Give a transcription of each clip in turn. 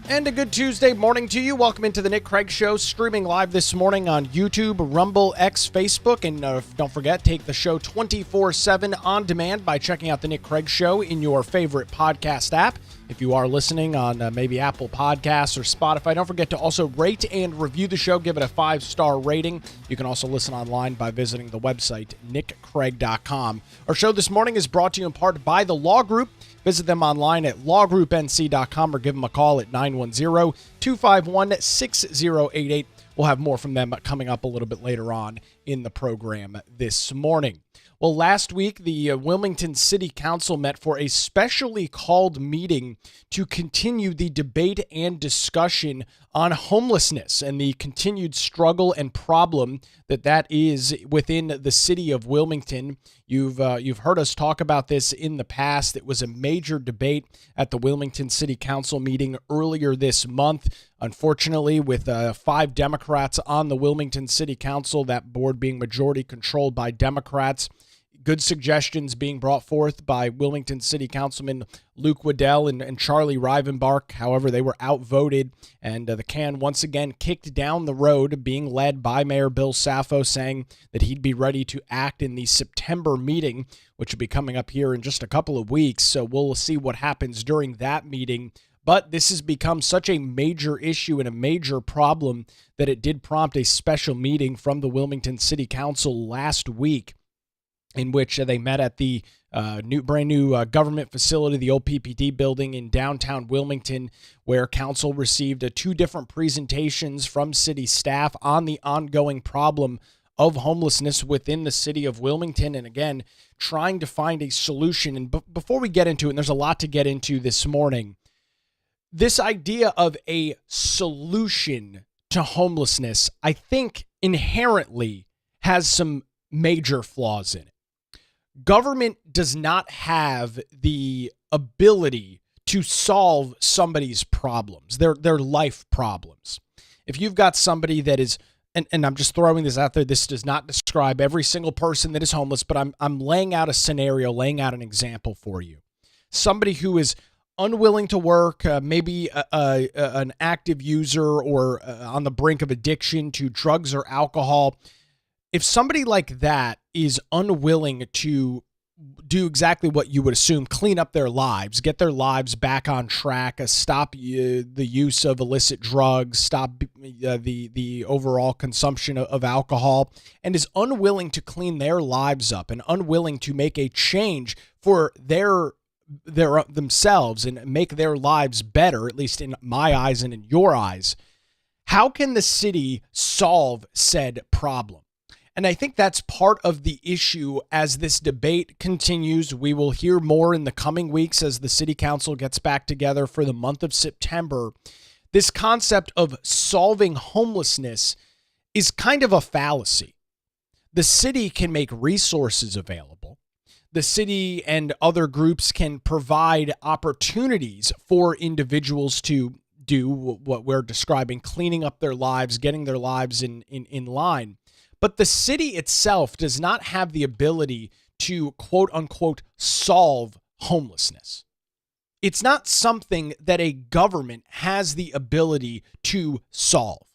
And a good Tuesday morning to you. Welcome into the Nick Craig Show, streaming live this morning on YouTube, Rumble, X, Facebook. And don't forget, take the show 24/7 on demand by checking out the Nick Craig Show in your favorite podcast app. If you are listening on maybe Apple Podcasts or Spotify, don't forget to also rate and review the show. Give it a 5-star rating. You can also listen online by visiting the website, nickcraig.com. Our show this morning is brought to you in part by The Law Group. Visit them online at lawgroupnc.com or give them a call at 910-251-6088. We'll have more from them coming up a little bit later on in the program this morning. Well, last week, the Wilmington City Council met for a specially called meeting to continue the debate and discussion on homelessness and the continued struggle and problem that is within the city of Wilmington. You've heard us talk about this in the past. It was a major debate at the Wilmington City Council meeting earlier this month. Unfortunately, with 5 Democrats on the Wilmington City Council, that board being majority controlled by Democrats, good suggestions being brought forth by Wilmington City Councilman Luke Waddell and Charlie Rivenbark. However, they were outvoted, and the can once again kicked down the road, being led by Mayor Bill Saffo, saying that he'd be ready to act in the September meeting, which will be coming up here in just a couple of weeks. So we'll see what happens during that meeting. But this has become such a major issue and a major problem that it did prompt a special meeting from the Wilmington City Council last week, in which they met at the brand new government facility, the old PPD building in downtown Wilmington, where council received 2 different presentations from city staff on the ongoing problem of homelessness within the city of Wilmington. And again, trying to find a solution. And before we get into it, and there's a lot to get into this morning, this idea of a solution to homelessness, I think inherently has some major flaws in it. Government does not have the ability to solve somebody's problems, their life problems. If you've got somebody that is, and I'm just throwing this out there, this does not describe every single person that is homeless, but I'm laying out a scenario, laying out an example for you. Somebody who is unwilling to work, maybe an active user or on the brink of addiction to drugs or alcohol. If somebody like that is unwilling to do exactly what you would assume, clean up their lives, get their lives back on track, stop the use of illicit drugs, stop the overall consumption of alcohol, and is unwilling to clean their lives up and unwilling to make a change for themselves and make their lives better, at least in my eyes and in your eyes, how can the city solve said problem? And I think that's part of the issue as this debate continues. We will hear more in the coming weeks as the city council gets back together for the month of September. This concept of solving homelessness is kind of a fallacy. The city can make resources available. The city and other groups can provide opportunities for individuals to do what we're describing, cleaning up their lives, getting their lives in line. But the city itself does not have the ability to, quote unquote, solve homelessness. It's not something that a government has the ability to solve.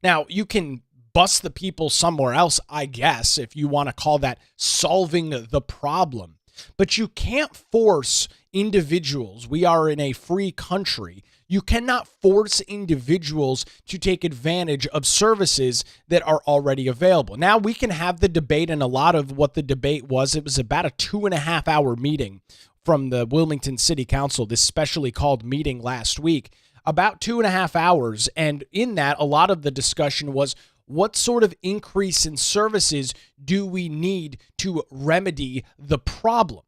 Now, you can bust the people somewhere else, I guess, if you want to call that solving the problem. But you can't force individuals. We are in a free country. You cannot force individuals to take advantage of services that are already available. Now we can have the debate, and a lot of what the debate was, it was about a 2.5-hour meeting from the Wilmington City Council, this specially called meeting last week, about 2.5 hours. And in that, a lot of the discussion was, what sort of increase in services do we need to remedy the problem?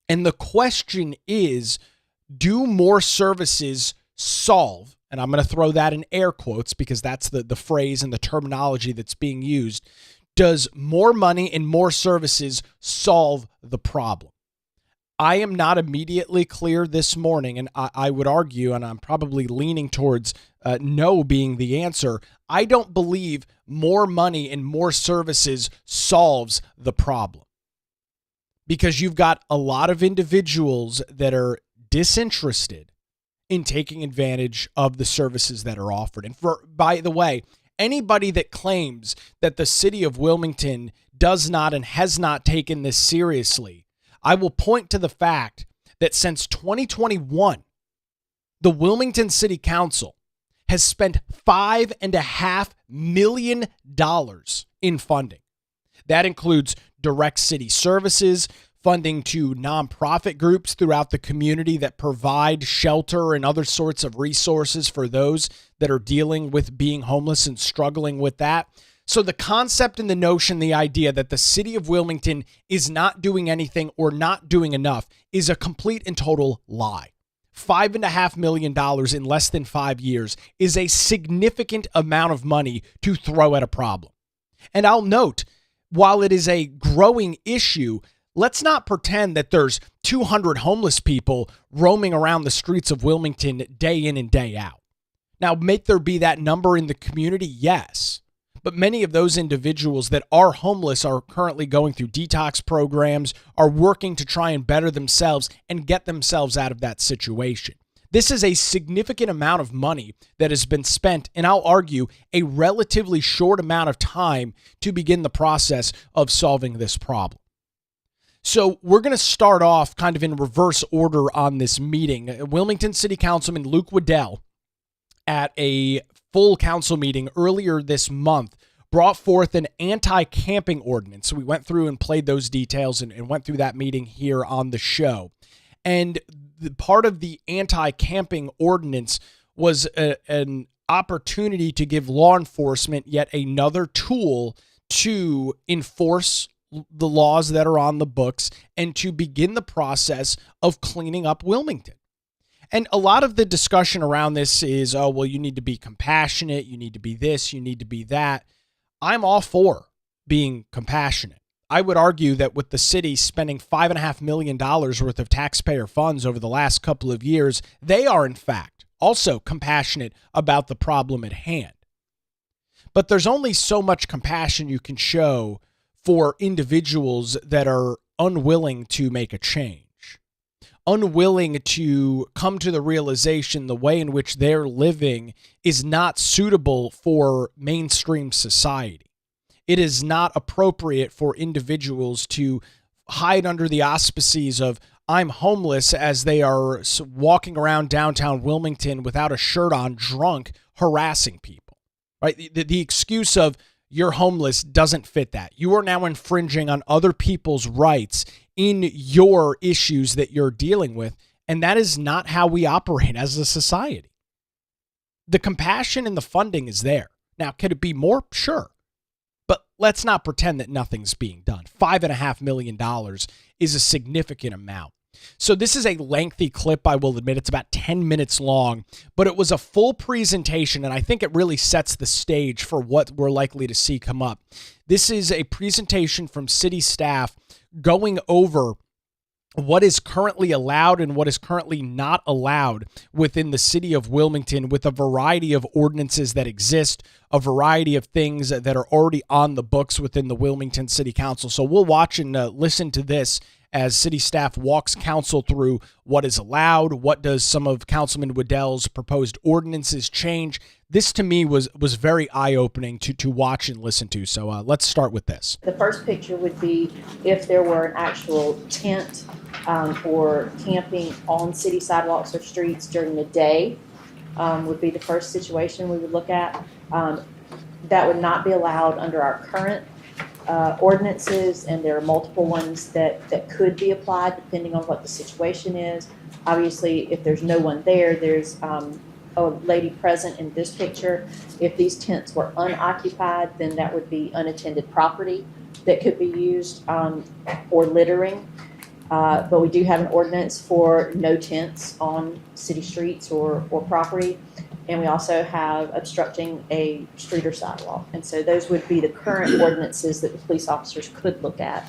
And the question is, do more services solve, and I'm going to throw that in air quotes because that's the phrase and the terminology that's being used, does more money and more services solve the problem? I am not immediately clear this morning, and I would argue, and I'm probably leaning towards no being the answer. I don't believe more money and more services solves the problem, because you've got a lot of individuals that are disinterested in taking advantage of the services that are offered. And by the way, anybody that claims that the city of Wilmington does not and has not taken this seriously, I will point to the fact that since 2021, the Wilmington City Council has spent $5.5 million in funding. That includes direct city services, funding to nonprofit groups throughout the community that provide shelter and other sorts of resources for those that are dealing with being homeless and struggling with that. So the concept and the notion, the idea that the city of Wilmington is not doing anything or not doing enough is a complete and total lie. $5.5 million in less than 5 years is a significant amount of money to throw at a problem. And I'll note, while it is a growing issue, let's not pretend that there's 200 homeless people roaming around the streets of Wilmington day in and day out. Now, may there be that number in the community? Yes. But many of those individuals that are homeless are currently going through detox programs, are working to try and better themselves and get themselves out of that situation. This is a significant amount of money that has been spent, and I'll argue a relatively short amount of time to begin the process of solving this problem. So we're going to start off kind of in reverse order on this meeting. Wilmington City Councilman Luke Waddell, at a full council meeting earlier this month, brought forth an anti-camping ordinance. So we went through and played those details and went through that meeting here on the show. And part of the anti-camping ordinance was an opportunity to give law enforcement yet another tool to enforce the laws that are on the books and to begin the process of cleaning up Wilmington. And a lot of the discussion around this is, oh, well, you need to be compassionate, you need to be this, you need to be that. I'm all for being compassionate. I would argue that with the city spending $5.5 million worth of taxpayer funds over the last couple of years, they are, in fact, also compassionate about the problem at hand. But there's only so much compassion you can show for individuals that are unwilling to make a change, unwilling to come to the realization the way in which they're living is not suitable for mainstream society. It is not appropriate for individuals to hide under the auspices of I'm homeless as they are walking around downtown Wilmington without a shirt on, drunk, harassing people, right? The excuse of you're homeless doesn't fit that. You are now infringing on other people's rights in your issues that you're dealing with, and that is not how we operate as a society. The compassion and the funding is there. Now, could it be more? Sure. But let's not pretend that nothing's being done. $5.5 million is a significant amount. So this is a lengthy clip, I will admit. It's about 10 minutes long, but it was a full presentation, and I think it really sets the stage for what we're likely to see come up. This is a presentation from city staff going over what is currently allowed and what is currently not allowed within the city of Wilmington, with a variety of ordinances that exist, a variety of things that are already on the books within the Wilmington City Council. So we'll watch and listen to this as city staff walks council through what is allowed, what does some of Councilman Waddell's proposed ordinances change. This to me was very eye-opening to watch and listen to. So let's start with this. The first picture would be if there were an actual tent or camping on city sidewalks or streets during the day, would be the first situation we would look at. That would not be allowed under our current ordinances, and there are multiple ones that could be applied depending on what the situation is. Obviously, if there's no one there, there's a lady present in this picture. If these tents were unoccupied, then that would be unattended property that could be used or littering. But we do have an ordinance for no tents on city streets or property. And we also have obstructing a street or sidewalk. And so those would be the current ordinances that the police officers could look at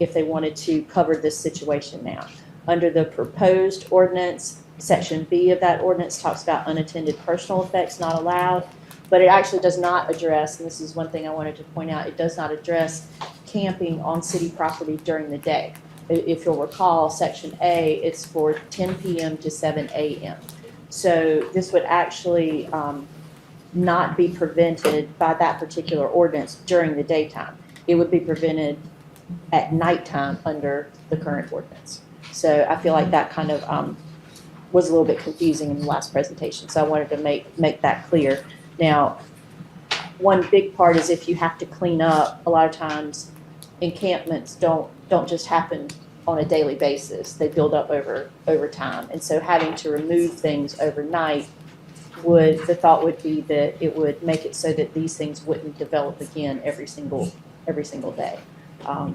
if they wanted to cover this situation now. Under the proposed ordinance, Section B of that ordinance talks about unattended personal effects not allowed, but it actually does not address, and this is one thing I wanted to point out, it does not address camping on city property during the day. If you'll recall, Section A, it's for 10 p.m. to 7 a.m. So this would actually not be prevented by that particular ordinance during the daytime. It would be prevented at nighttime under the current ordinance. So I feel like that kind of was a little bit confusing in the last presentation, so I wanted to make that clear. Now, one big part is if you have to clean up, a lot of times encampments don't just happen on a daily basis. They build up over time. And so having to remove things overnight the thought would be that it would make it so that these things wouldn't develop again every single day.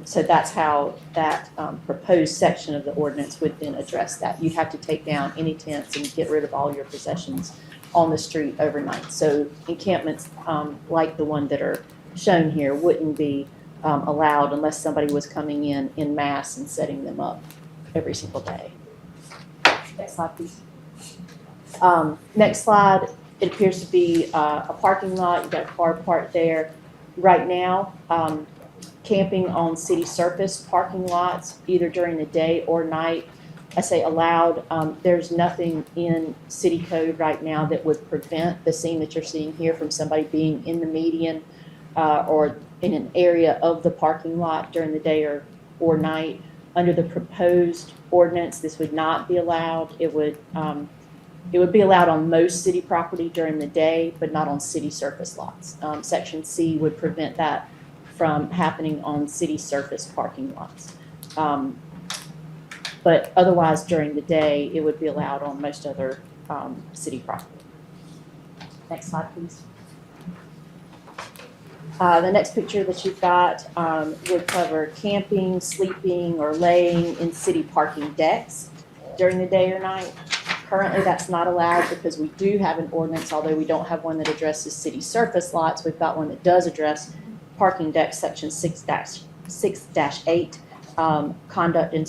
So that's how that proposed section of the ordinance would then address that. You'd have to take down any tents and get rid of all your possessions on the street overnight. So encampments like the one that are shown here wouldn't be allowed unless somebody was coming in mass and setting them up every single day. Next slide, please. Next slide, it appears to be a parking lot. You've got a car parked there. Right now, camping on city surface parking lots, either during the day or night, I say allowed. There's nothing in city code right now that would prevent the scene that you're seeing here from somebody being in the median or in an area of the parking lot during the day or night. Under the proposed ordinance, this would not be allowed. It would be allowed on most city property during the day, but not on city surface lots. Section C would prevent that from happening on city surface parking lots. But otherwise, during the day, it would be allowed on most other city property. Next slide, please. The next picture that you've got would cover camping, sleeping, or laying in city parking decks during the day or night. Currently, that's not allowed because we do have an ordinance, although we don't have one that addresses city surface lots. We've got one that does address parking decks, section 6-8, conduct in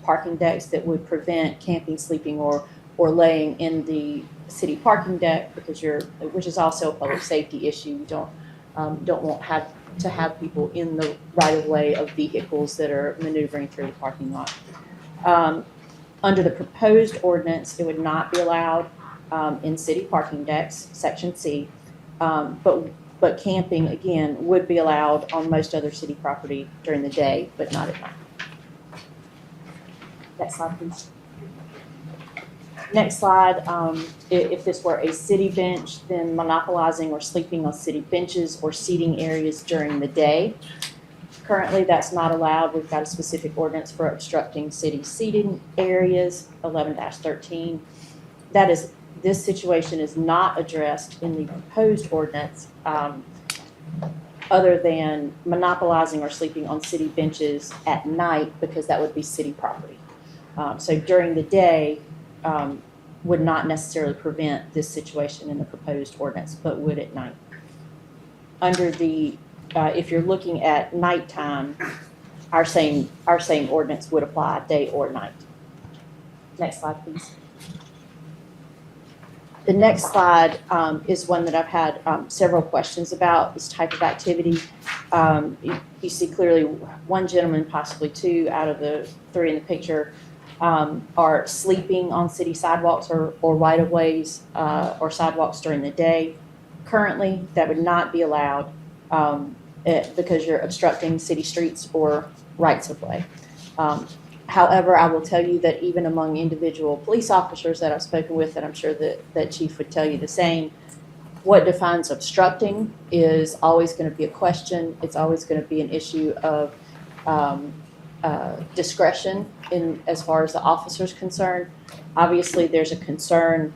parking decks that would prevent camping, sleeping, or laying in the city parking deck, because which is also a public safety issue. You don't want to have people in the right of way of vehicles that are maneuvering through the parking lot. Under the proposed ordinance, it would not be allowed in city parking decks, section C, but camping, again, would be allowed on most other city property during the day, but not at night. Next slide, please. Next slide, if this were a city bench, then monopolizing or sleeping on city benches or seating areas during the day. Currently, that's not allowed. We've got a specific ordinance for obstructing city seating areas, 11-13. This situation is not addressed in the proposed ordinance, other than monopolizing or sleeping on city benches at night, because that would be city property. So during the day would not necessarily prevent this situation in the proposed ordinance, but would at night. Under the if you're looking at nighttime, our same ordinance would apply day or night. Next slide, please. The next slide is one that I've had several questions about, this type of activity. You see clearly one gentleman, possibly two out of the three in the picture, are sleeping on city sidewalks or right-of-ways or sidewalks during the day. Currently, that would not be allowed because you're obstructing city streets or rights-of-way. However, I will tell you that even among individual police officers that I've spoken with, and I'm sure that Chief would tell you the same, what defines obstructing is always going to be a question. It's always going to be an issue of discretion as far as the officer's concerned. Obviously, there's a concern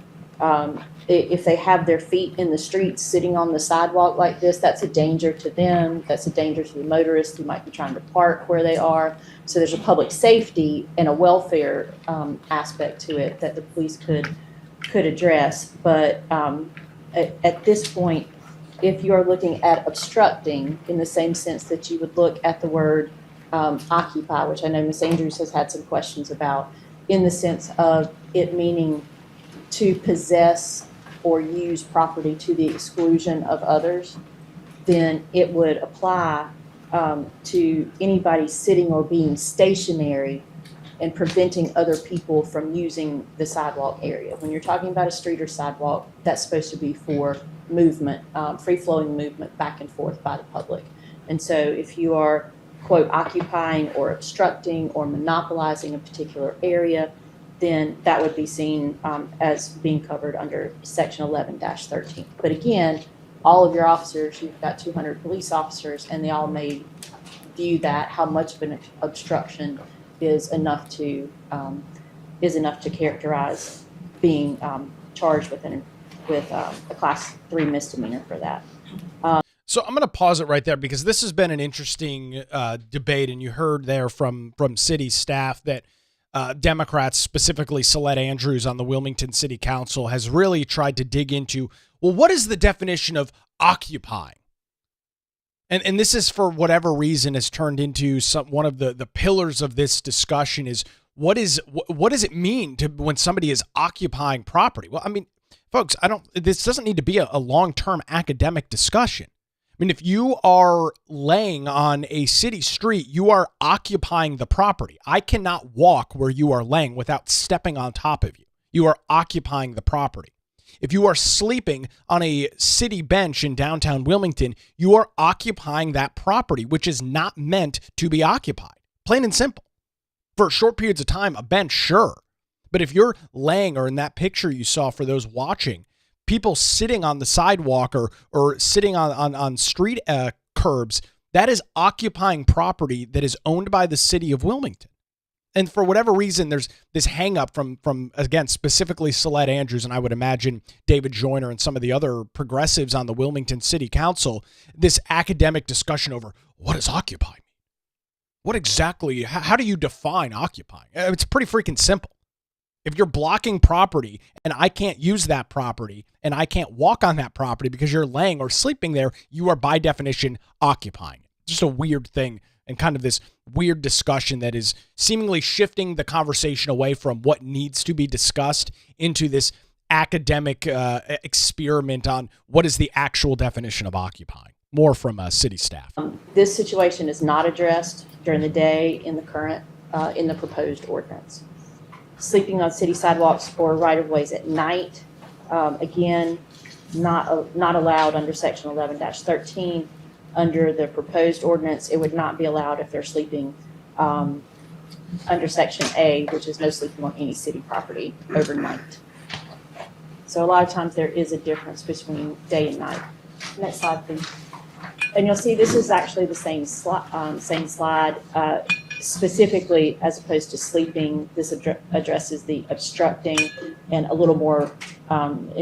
if they have their feet in the streets sitting on the sidewalk like this, that's a danger to them. That's a danger to the motorists who might be trying to park where they are. So there's a public safety and a welfare aspect to it that the police could address. But at this point, if you're looking at obstructing in the same sense that you would look at the word occupy, which I know Ms. Andrews has had some questions about, in the sense of it meaning to possess or use property to the exclusion of others, then it would apply to anybody sitting or being stationary and preventing other people from using the sidewalk area. When you're talking about a street or sidewalk, that's supposed to be for movement, free-flowing movement back and forth by the public. And so if you are, quote, occupying or obstructing or monopolizing a particular area, then that would be seen as being covered under Section 11-13. But again, all of your officers, you've got 200 police officers, and they all may view that, how much of an obstruction is enough to characterize being charged with a Class 3 misdemeanor for that. So I'm going to pause it right there because this has been an interesting debate, and you heard there from city staff that Democrats, specifically Celeste Andrews on the Wilmington City Council, has really tried to dig into, well, what is the definition of occupying? And this is, for whatever reason, has turned into one of the pillars of this discussion is what does it mean when somebody is occupying property? Well, I mean, folks, this doesn't need to be a long-term academic discussion. I mean, if you are laying on a city street, you are occupying the property. I cannot walk where you are laying without stepping on top of you. You are occupying the property. If you are sleeping on a city bench in downtown Wilmington, you are occupying that property, which is not meant to be occupied. Plain and simple. For short periods of time, a bench, sure. But if you're laying, or in that picture you saw for those watching, people sitting on the sidewalk or sitting on street curbs, that is occupying property that is owned by the city of Wilmington. And for whatever reason, there's this hang up from again, specifically Celeste Andrews, and I would imagine David Joyner and some of the other progressives on the Wilmington City Council, this academic discussion over what does occupy mean? What exactly, how do you define occupying? It's pretty freaking simple. If you're blocking property and I can't use that property and I can't walk on that property because you're laying or sleeping there, you are by definition occupying it. Just a weird thing, and kind of this weird discussion that is seemingly shifting the conversation away from what needs to be discussed into this academic experiment on what is the actual definition of occupying. More from city staff. This situation is not addressed during the day in the current, in the proposed ordinance. Sleeping on city sidewalks or right-of-ways at night, again, not allowed under Section 11-13. Under the proposed ordinance, it would not be allowed if they're sleeping under Section A, which is no sleeping on any city property overnight. So a lot of times there is a difference between day and night. Next slide, please. And you'll see this is actually the same slide. Specifically, as opposed to sleeping, this addresses the obstructing and a little more,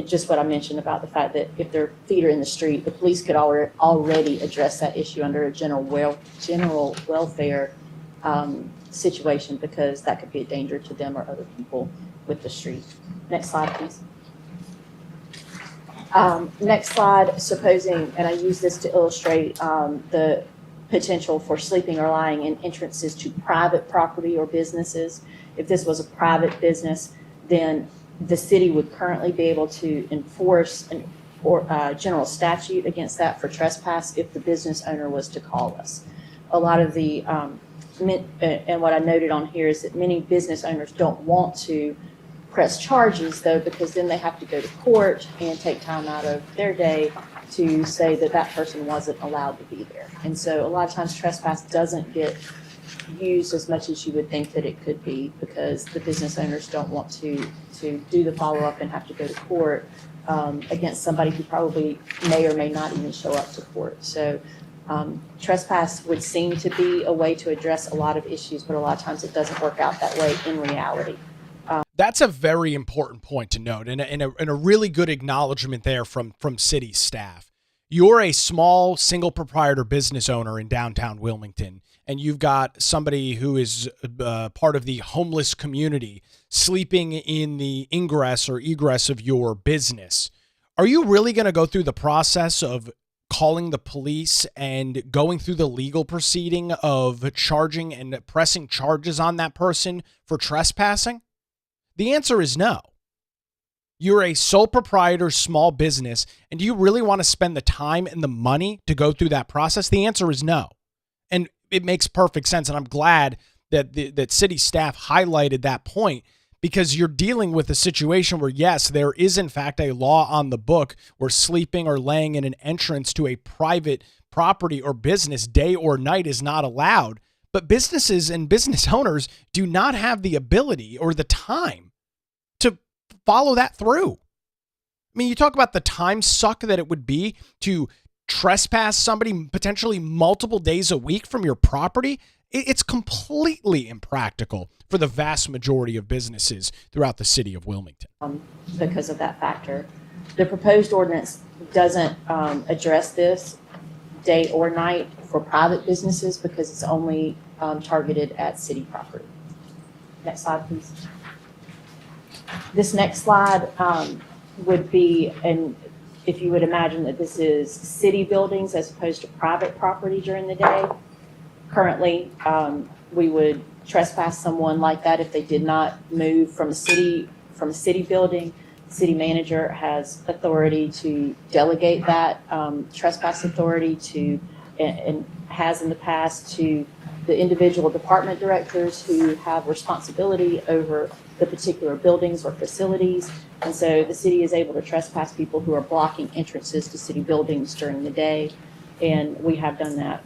just what I mentioned about the fact that if their feet are in the street, the police could already address that issue under a general welfare situation, because that could be a danger to them or other people with the street. Next slide, please. Next slide, supposing, and I use this to illustrate the potential for sleeping or lying in entrances to private property or businesses. If this was a private business, then the city would currently be able to enforce a general statute against that for trespass if the business owner was to call us. A lot of the, and what I noted on here is that many business owners don't want to press charges, though, because then they have to go to court and take time out of their day to say that that person wasn't allowed to be there. And so a lot of times trespass doesn't get used as much as you would think that it could be, because the business owners don't want to do the follow-up and have to go to court against somebody who probably may or may not even show up to court. So trespass would seem to be a way to address a lot of issues, but a lot of times it doesn't work out that way in reality. That's a very important point to note, and a really good acknowledgement there from city staff. You're a small single proprietor business owner in downtown Wilmington, and you've got somebody who is part of the homeless community sleeping in the ingress or egress of your business. Are you really going to go through the process of calling the police and going through the legal proceeding of charging and pressing charges on that person for trespassing? The answer is no. You're a sole proprietor, small business, and do you really want to spend the time and the money to go through that process? The answer is no. And it makes perfect sense, and I'm glad that city staff highlighted that point, because you're dealing with a situation where, yes, there is in fact a law on the book where sleeping or laying in an entrance to a private property or business day or night is not allowed. But businesses and business owners do not have the ability or the time to follow that through. I mean, you talk about the time suck that it would be to trespass somebody potentially multiple days a week from your property. It's completely impractical for the vast majority of businesses throughout the city of Wilmington. Because of that factor. The proposed ordinance doesn't address this day or night for private businesses because it's only targeted at city property. Next slide, please. This next slide would be, and if you would imagine that this is city buildings as opposed to private property during the day. Currently, we would trespass someone like that if they did not move from a city building. The city manager has authority to delegate that trespass authority to, and has in the past, to the individual department directors who have responsibility over the particular buildings or facilities. And so the city is able to trespass people who are blocking entrances to city buildings during the day. And we have done that,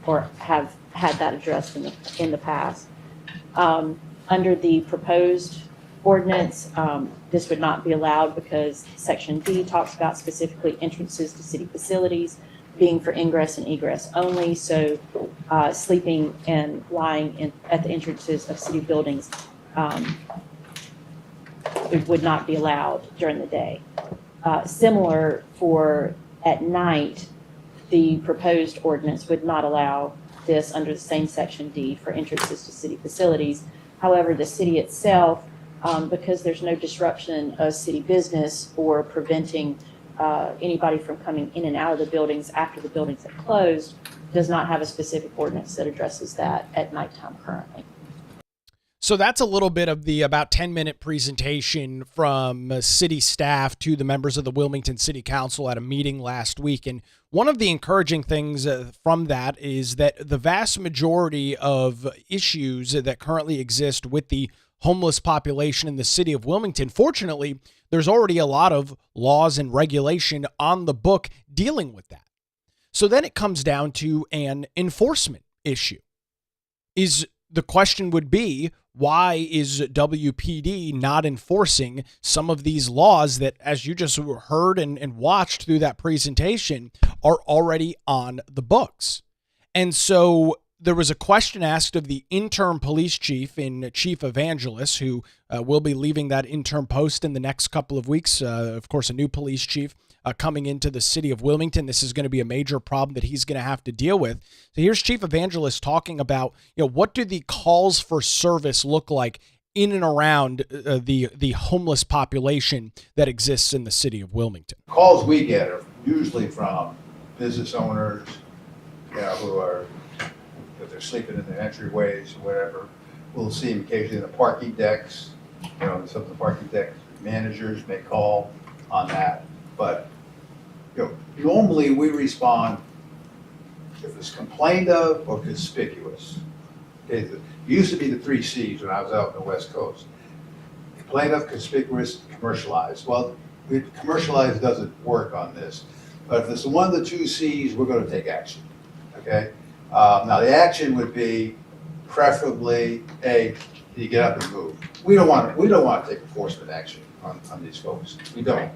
or have had that addressed in the past. Under the proposed ordinance, this would not be allowed because Section D talks about specifically entrances to city facilities being for ingress and egress only. So sleeping and lying at the entrances of city buildings, it would not be allowed during the day. Similar for at night, the proposed ordinance would not allow this under the same Section D for entrances to city facilities. However, the city itself, because there's no disruption of city business or preventing anybody from coming in and out of the buildings after the buildings have closed, does not have a specific ordinance that addresses that at nighttime currently. So that's a little bit of the about 10-minute presentation from city staff to the members of the Wilmington City Council at a meeting last week. And one of the encouraging things from that is that the vast majority of issues that currently exist with the homeless population in the city of Wilmington, fortunately, there's already a lot of laws and regulation on the book dealing with that. So then it comes down to an enforcement issue. The question would be, why is WPD not enforcing some of these laws that, as you just heard and watched through that presentation, are already on the books? And so there was a question asked of the interim police chief in Chief Evangelist, who will be leaving that interim post in the next couple of weeks. Of course, a new police chief coming into the city of Wilmington. This is going to be a major problem that he's going to have to deal with. So here's Chief Evangelist talking about, what do the calls for service look like in and around the homeless population that exists in the city of Wilmington? Calls we get are usually from business owners, who are, if they're sleeping in their entryways or whatever. We'll see them occasionally in the parking decks. Some of the parking deck managers may call on that. But normally we respond if it's complained of or conspicuous. Okay, it used to be the 3 C's when I was out on the West Coast. Complained of, conspicuous, commercialized. Well, commercialized doesn't work on this. But if it's one of the 2 C's, we're going to take action. Okay. Now the action would be preferably you get up and move. We don't want to take enforcement action on these folks. We don't.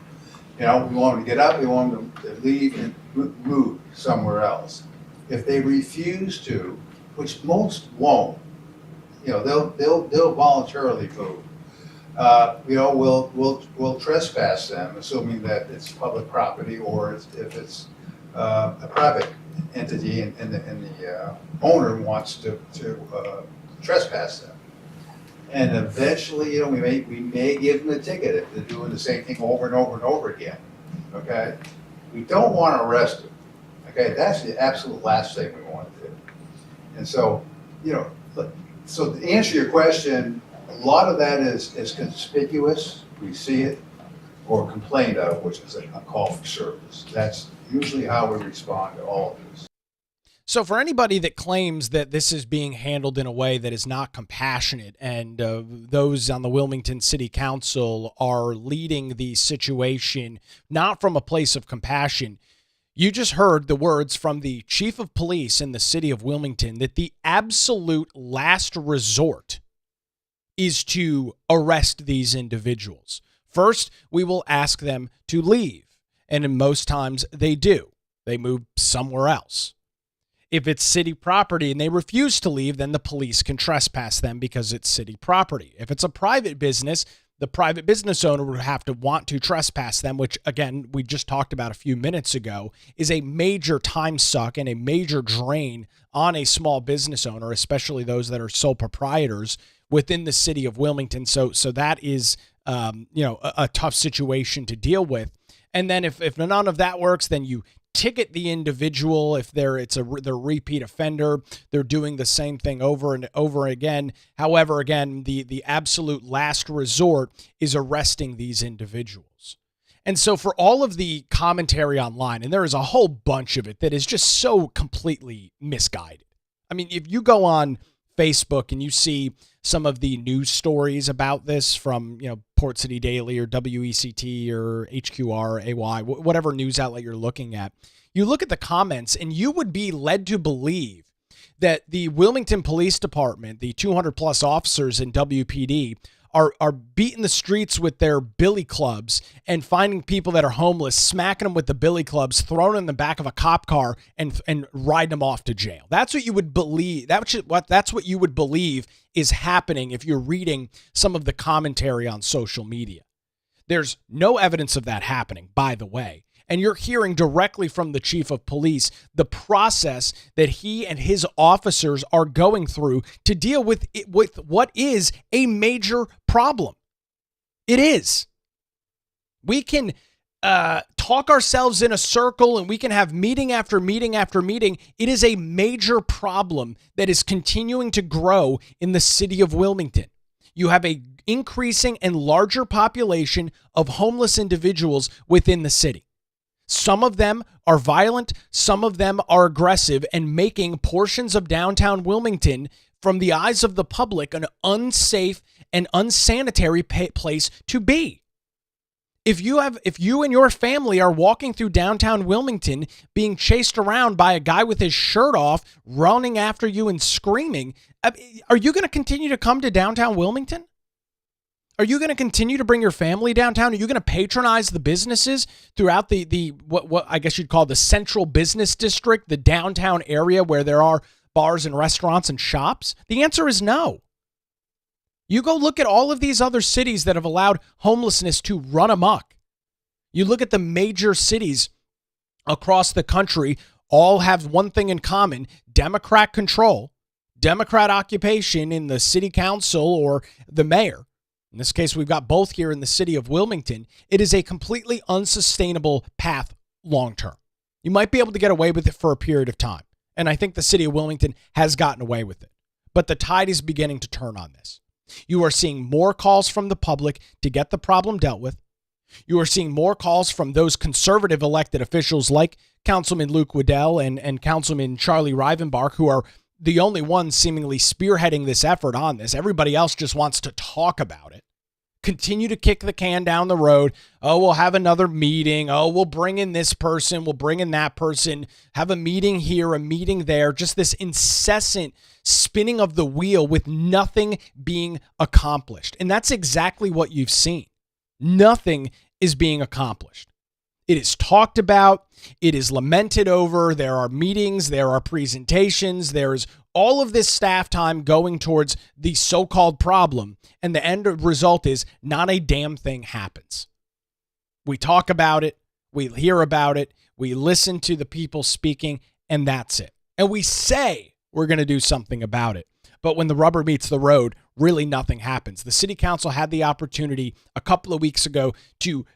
We want them to get up, we want them to leave and move somewhere else. If they refuse to, which most won't, they'll voluntarily move. We'll trespass them, assuming that it's public property, or if it's a private entity and the owner wants to trespass them. And eventually, we may give them a ticket if they're doing the same thing over and over and over again. Okay, we don't want to arrest them. Okay, that's the absolute last thing we want to do. And so, so to answer your question, a lot of that is conspicuous. We see it, or complained of, which is a call for service. That's usually how we respond to all of this. So for anybody that claims that this is being handled in a way that is not compassionate, and those on the Wilmington City Council are leading the situation not from a place of compassion, you just heard the words from the chief of police in the city of Wilmington that the absolute last resort is to arrest these individuals. First, we will ask them to leave, and in most times they do. They move somewhere else. If it's city property and they refuse to leave, then the police can trespass them because it's city property. If it's a private business, the private business owner would have to want to trespass them, which, again, we just talked about a few minutes ago, is a major time suck and a major drain on a small business owner, especially those that are sole proprietors within the city of Wilmington. So that is, a tough situation to deal with. And then if none of that works, then you ticket the individual. If they're a repeat offender, they're doing the same thing over and over again. However, again, the absolute last resort is arresting these individuals. And so for all of the commentary online, and there is a whole bunch of it that is just so completely misguided. I mean, if you go on Facebook and you see some of the news stories about this from, Port City Daily or WECT or HQR, AY, whatever news outlet you're looking at, you look at the comments and you would be led to believe that the Wilmington Police Department, the 200 plus officers in WPD, are beating the streets with their billy clubs and finding people that are homeless, smacking them with the billy clubs, throwing them in the back of a cop car and riding them off to jail. That's what you would believe. That's what you would believe is happening if you're reading some of the commentary on social media. There's no evidence of that happening, by the way. And you're hearing directly from the chief of police the process that he and his officers are going through to deal with what is a major problem. It is. We can talk ourselves in a circle and we can have meeting after meeting after meeting. It is a major problem that is continuing to grow in the city of Wilmington. You have a increasing and larger population of homeless individuals within the city. Some of them are violent, some of them are aggressive, and making portions of downtown Wilmington, from the eyes of the public, an unsafe and unsanitary place to be. If you and your family are walking through downtown Wilmington being chased around by a guy with his shirt off, running after you and screaming, are you going to continue to come to downtown Wilmington? Are you going to continue to bring your family downtown? Are you going to patronize the businesses throughout the what I guess you'd call the central business district, the downtown area where there are bars and restaurants and shops? The answer is no. You go look at all of these other cities that have allowed homelessness to run amok. You look at the major cities across the country, all have one thing in common: Democrat control, Democrat occupation in the city council or the mayor. In this case, we've got both here in the city of Wilmington. It is a completely unsustainable path long term. You might be able to get away with it for a period of time, and I think the city of Wilmington has gotten away with it. But the tide is beginning to turn on this. You are seeing more calls from the public to get the problem dealt with. You are seeing more calls from those conservative elected officials like Councilman Luke Waddell and Councilman Charlie Rivenbark, who are the only ones seemingly spearheading this effort on this. Everybody else just wants to talk about it. Continue to kick the can down the road. Oh, we'll have another meeting. Oh, we'll bring in this person. We'll bring in that person. Have a meeting here, a meeting there. Just this incessant spinning of the wheel with nothing being accomplished. And that's exactly what you've seen. Nothing is being accomplished. It is talked about. It is lamented over. There are meetings. There are presentations. There is all of this staff time going towards the so-called problem. And the end result is not a damn thing happens. We talk about it. We hear about it. We listen to the people speaking, and that's it. And we say we're going to do something about it. But when the rubber meets the road, really nothing happens. The city council had the opportunity a couple of weeks ago to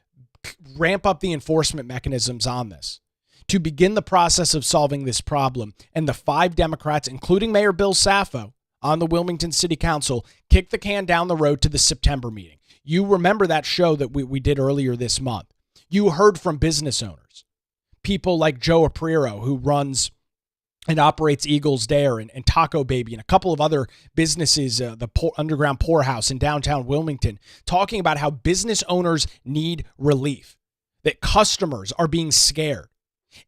ramp up the enforcement mechanisms on this, to begin the process of solving this problem. And the 5 Democrats, including Mayor Bill Saffo on the Wilmington City Council, kicked the can down the road to the September meeting. You remember that show that we did earlier this month. You heard from business owners, people like Joe Apriro, who runs and operates Eagles Dare and Taco Baby and a couple of other businesses, the Underground Poorhouse in downtown Wilmington, talking about how business owners need relief, that customers are being scared.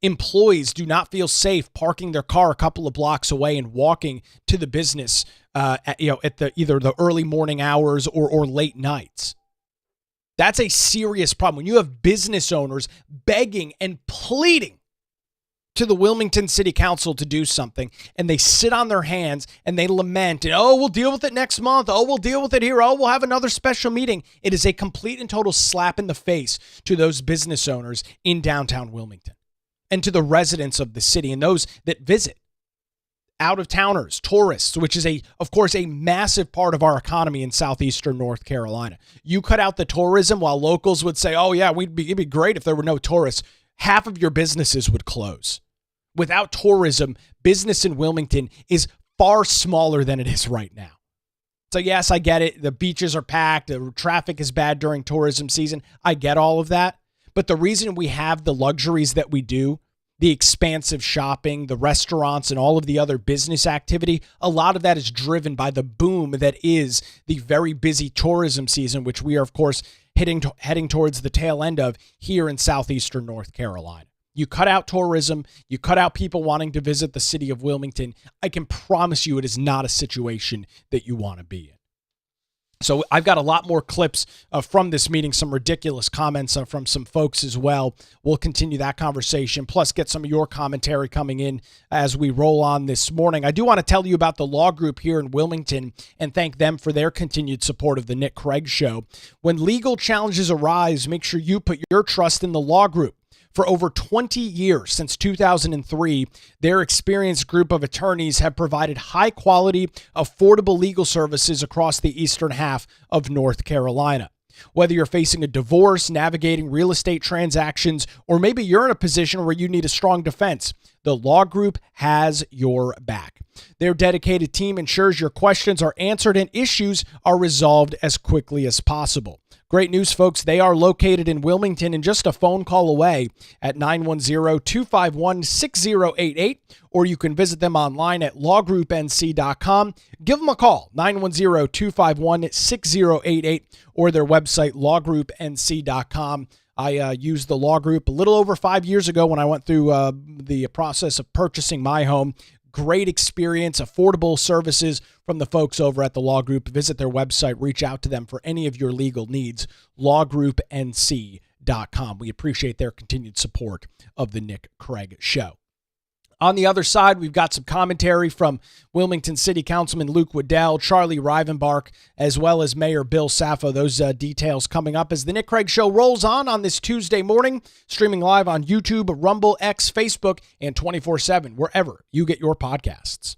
Employees do not feel safe parking their car a couple of blocks away and walking to the business at the either the early morning hours or late nights. That's a serious problem. When you have business owners begging and pleading to the Wilmington City Council to do something, and they sit on their hands and they lament, and, oh, we'll deal with it next month. Oh, we'll deal with it here. Oh, we'll have another special meeting. It is a complete and total slap in the face to those business owners in downtown Wilmington and to the residents of the city and those that visit. Out-of-towners, tourists, which is, of course, a massive part of our economy in southeastern North Carolina. You cut out the tourism while locals would say, oh, yeah, it'd be great if there were no tourists. Half of your businesses would close. Without tourism, business in Wilmington is far smaller than it is right now. So yes, I get it. The beaches are packed. The traffic is bad during tourism season. I get all of that. But the reason we have the luxuries that we do, the expansive shopping, the restaurants, and all of the other business activity, a lot of that is driven by the boom that is the very busy tourism season, which we are, of course, heading towards the tail end of here in southeastern North Carolina. You cut out tourism, you cut out people wanting to visit the city of Wilmington. I can promise you it is not a situation that you want to be in. So I've got a lot more clips from this meeting, some ridiculous comments from some folks as well. We'll continue that conversation, plus get some of your commentary coming in as we roll on this morning. I do want to tell you about the law group here in Wilmington and thank them for their continued support of the Nick Craig Show. When legal challenges arise, make sure you put your trust in the law group. For over 20 years, since 2003, their experienced group of attorneys have provided high-quality, affordable legal services across the eastern half of North Carolina. Whether you're facing a divorce, navigating real estate transactions, or maybe you're in a position where you need a strong defense, the law group has your back. Their dedicated team ensures your questions are answered and issues are resolved as quickly as possible. Great news, folks. They are located in Wilmington and just a phone call away at 910-251-6088, or you can visit them online at lawgroupnc.com. Give them a call, 910-251-6088, or their website, lawgroupnc.com. I used the law group a little over 5 years ago when I went through the process of purchasing my home. Great experience, affordable services from the folks over at the Law Group. Visit their website, reach out to them for any of your legal needs, lawgroupnc.com. We appreciate their continued support of the Nick Craig Show. On the other side, we've got some commentary from Wilmington City Councilman Luke Waddell, Charlie Rivenbark, as well as Mayor Bill Saffo. Those details coming up as the Nick Craig Show rolls on this Tuesday morning, streaming live on YouTube, Rumble, X, Facebook, and 24/7, wherever you get your podcasts.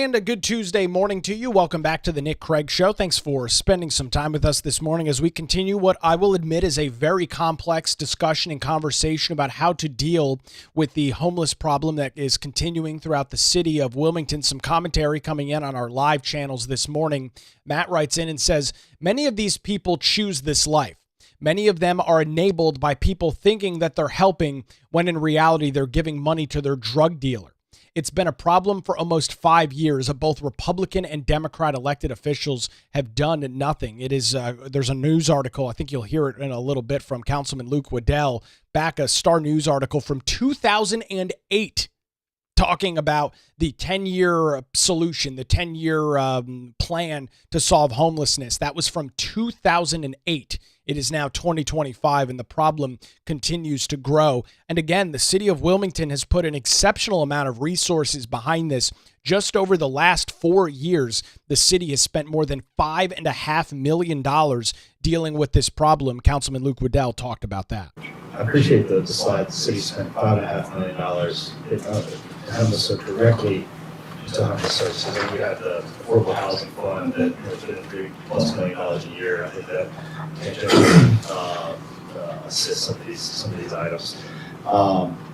And a good Tuesday morning to you. Welcome back to the Nick Craig Show. Thanks for spending some time with us this morning as we continue what I will admit is a very complex discussion and conversation about how to deal with the homeless problem that is continuing throughout the city of Wilmington. Some commentary coming in on our live channels this morning. Matt writes in and says, many of these people choose this life. Many of them are enabled by people thinking that they're helping when in reality they're giving money to their drug dealer. It's been a problem for almost 5 years. Both Republican and Democrat elected officials have done nothing. It is there's a news article, I think you'll hear it in a little bit, from Councilman Luke Waddell, back a Star News article from 2008, talking about the 10-year solution, the 10-year plan to solve homelessness. That was from 2008. It is now 2025, and the problem continues to grow. And again, the city of Wilmington has put an exceptional amount of resources behind this. Just over the last 4 years, the city has spent more than $5.5 million dealing with this problem. Councilman Luke Waddell talked about that. I appreciate the slide. The city spent $5.5 million to handle so directly to homeless services. And we had the Affordable Housing Fund that has been $3+ million a year. I think that can assist some of these items.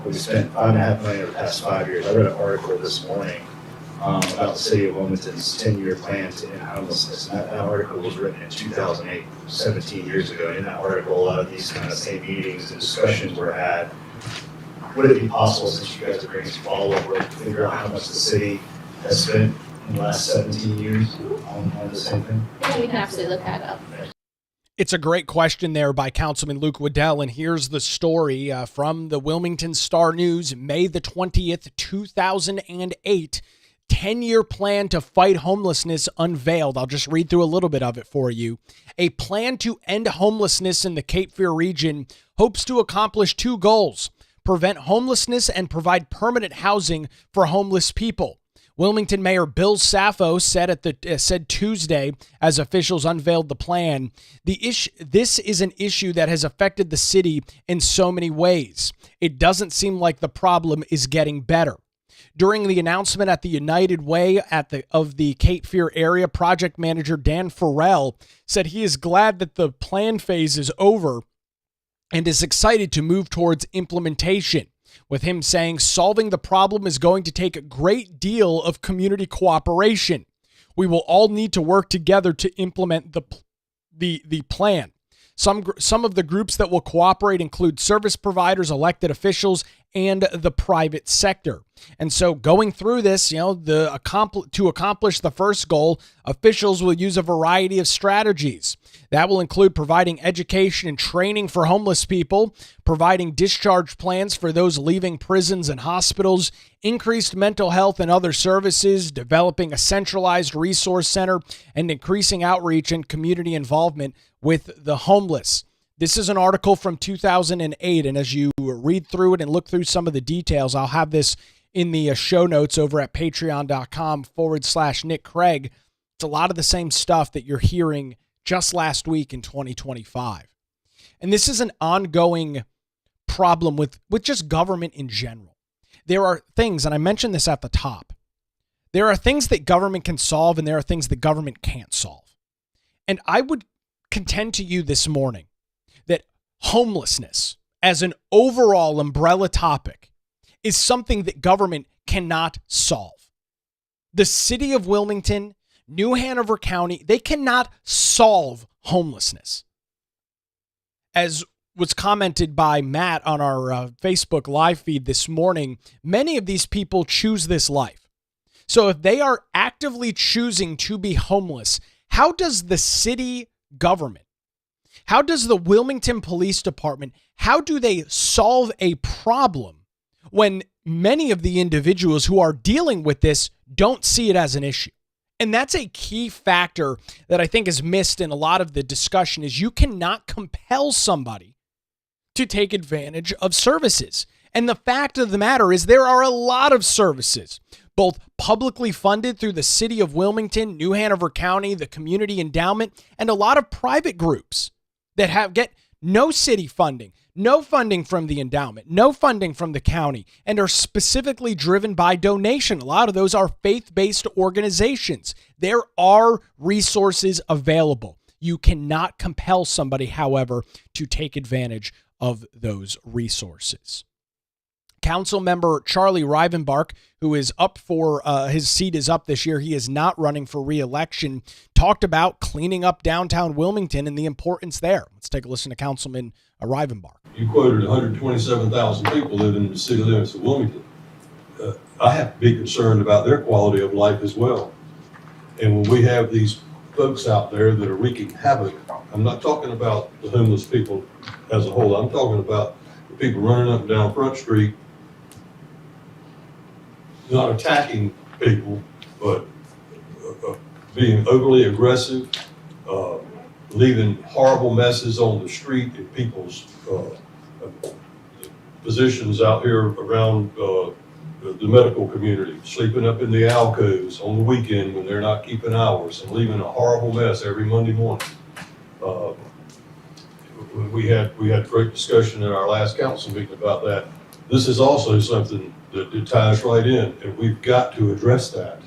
We spent $5.5 million over the past 5 years. I read an article this morning about the city of Wilmington's 10-year plan to end homelessness. And that article was written in 2008, 17 years ago. And in that article, a lot of these kind of same meetings and discussions were had. Would it be possible, since you guys are bringing some follow-up work, to figure out how much the city has spent in the last 17 years on the same thing? Yeah, we can absolutely look that up. It's a great question there by Councilman Luke Waddell, and here's the story from the Wilmington Star News, May the 20th, 2008. 10-year plan to fight homelessness unveiled. I'll just read through a little bit of it for you. A plan to end homelessness in the Cape Fear region hopes to accomplish two goals: prevent homelessness and provide permanent housing for homeless people. Wilmington Mayor Bill Saffo said Tuesday, as officials unveiled the plan, this is an issue that has affected the city in so many ways. It doesn't seem like the problem is getting better. During the announcement at the United Way of the Cape Fear area, project manager Dan Farrell said he is glad that the plan phase is over and is excited to move towards implementation, with him saying solving the problem is going to take a great deal of community cooperation. We will all need to work together to implement the plan. Some of the groups that will cooperate include service providers, elected officials, and the private sector. And so going through this, to accomplish the first goal, officials will use a variety of strategies. That will include providing education and training for homeless people, providing discharge plans for those leaving prisons and hospitals, increased mental health and other services, developing a centralized resource center, and increasing outreach and community involvement with the homeless. This is an article from 2008, and as you read through it and look through some of the details, I'll have this in the show notes over at patreon.com/Nick Craig. It's a lot of the same stuff that you're hearing just last week in 2025. And this is an ongoing problem with just government in general. There are things, and I mentioned this at the top, there are things that government can solve and there are things that government can't solve. And I would contend to you this morning that homelessness as an overall umbrella topic is something that government cannot solve. The city of Wilmington, New Hanover County, they cannot solve homelessness. As was commented by Matt on our Facebook live feed this morning, many of these people choose this life. So if they are actively choosing to be homeless, how does the city government, how does the Wilmington Police Department, how do they solve a problem when many of the individuals who are dealing with this don't see it as an issue? And that's a key factor that I think is missed in a lot of the discussion, is you cannot compel somebody to take advantage of services. And the fact of the matter is there are a lot of services, both publicly funded through the city of Wilmington, New Hanover County, the community endowment, and a lot of private groups that get no city funding, no funding from the endowment, no funding from the county, and are specifically driven by donation. A lot of those are faith-based organizations. There are resources available. You cannot compel somebody, however, to take advantage of those resources. Council member Charlie Rivenbark, who is up for his seat is up this year. He is not running for re-election. Talked about cleaning up downtown Wilmington and the importance there. Let's take a listen to Councilman Rivenbark. You quoted 127,000 people living in the city limits of Wilmington. I have to be concerned about their quality of life as well. And when we have these folks out there that are wreaking havoc, I'm not talking about the homeless people as a whole. I'm talking about the people running up and down Front Street, not attacking people, but being overly aggressive, leaving horrible messes on the street in people's positions out here around the medical community, sleeping up in the alcoves on the weekend when they're not keeping hours, and leaving a horrible mess every Monday morning. We had great discussion in our last council meeting about that. This is also something that ties right in, and we've got to address that.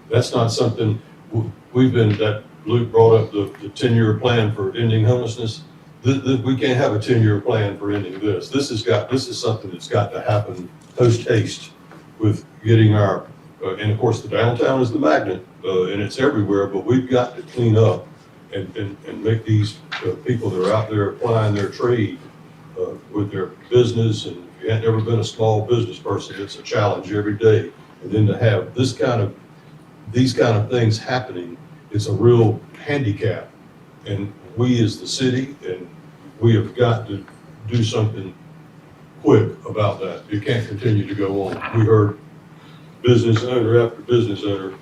That's not something that Luke brought up, the 10-year plan for ending homelessness. We can't have a 10-year plan for ending this. This is something that's got to happen post haste with getting our, and of course the downtown is the magnet, and it's everywhere, but we've got to clean up and make these people that are out there applying their trade with their business, and if you have never been a small business person, it's a challenge every day. And then to have these kind of things happening, it's a real handicap. And we as the city, and we have got to do something quick about that. It can't continue to go on. We heard business owner after business owner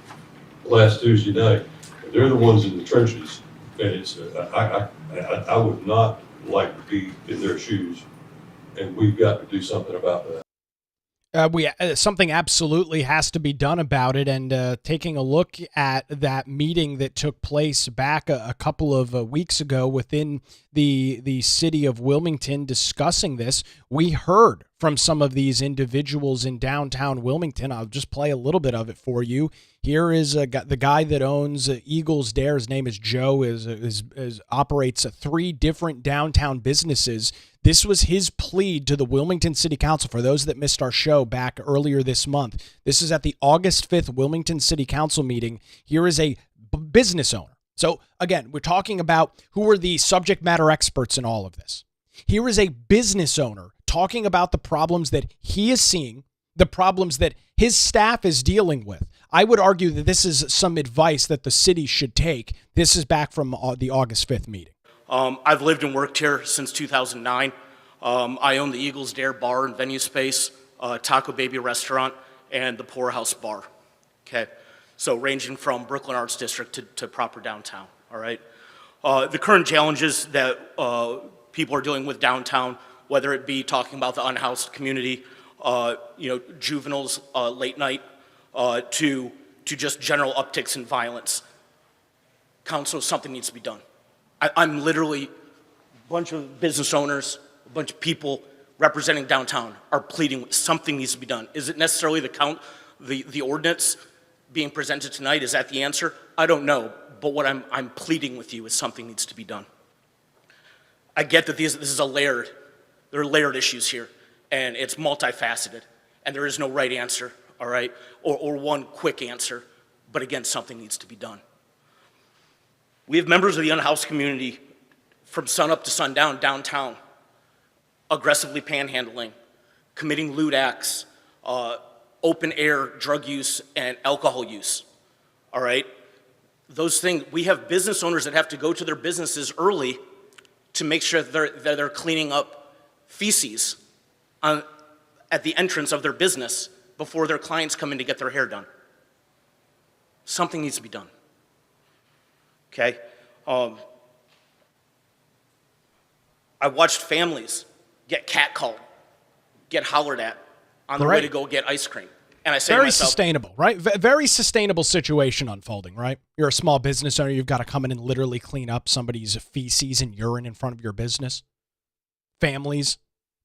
last Tuesday night. They're the ones in the trenches, and it's I would not like to be in their shoes, and we've got to do something about that. Something absolutely has to be done about it. And taking a look at that meeting that took place back a couple of weeks ago within the city of Wilmington discussing this, we heard from some of these individuals in downtown Wilmington. I'll just play a little bit of it for you. Here is the guy that owns Eagles Dare. His name is Joe. Operates 3 different downtown businesses. This was his plea to the Wilmington City Council. For those that missed our show back earlier this month, this is at the August 5th Wilmington City Council meeting. Here is a business owner. So again, we're talking about who are the subject matter experts in all of this. Here is a business owner talking about the problems that he is seeing, the problems that his staff is dealing with. I would argue that this is some advice that the city should take. This is back from the August 5th meeting. I've lived and worked here since 2009. I own the Eagles Dare bar and venue space, Taco Baby restaurant, and the Poorhouse bar. Okay, so ranging from Brooklyn Arts District to proper downtown. All right, the current challenges that people are dealing with downtown, whether it be talking about the unhoused community, juveniles late night, to just general upticks in violence. Council, something needs to be done. I'm literally, a bunch of business owners, a bunch of people representing downtown are pleading something needs to be done. Is it necessarily the ordinance being presented tonight? Is that the answer? I don't know, but what I'm pleading with you is something needs to be done. I get that this is there are layered issues here, and it's multifaceted, and there is no right answer, all right, or one quick answer, but again, something needs to be done. We have members of the unhoused community from sunup to sundown downtown, aggressively panhandling, committing lewd acts, open air drug use and alcohol use, all right? Those things, we have business owners that have to go to their businesses early to make sure that they're cleaning up feces at the entrance of their business before their clients come in to get their hair done. Something needs to be done. Okay, I watched families get catcalled, get hollered at on the way to go get ice cream. And I say very to myself, sustainable, right? Very sustainable situation unfolding, right? You're a small business owner. You've got to come in and literally clean up somebody's feces and urine in front of your business. families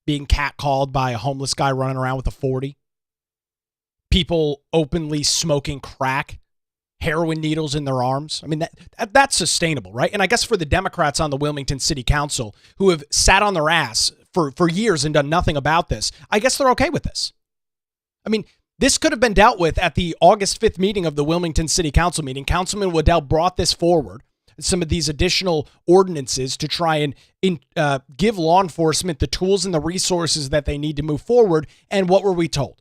being catcalled by a homeless guy running around with a 40. People openly smoking crack, heroin needles in their arms. I mean, that's sustainable, right? And I guess for the Democrats on the Wilmington City Council who have sat on their ass for years and done nothing about this, I guess they're okay with this. I mean, this could have been dealt with at the August 5th meeting of the Wilmington City Council meeting. Councilman Waddell brought this forward, some of these additional ordinances to try and give law enforcement the tools and the resources that they need to move forward. And what were we told?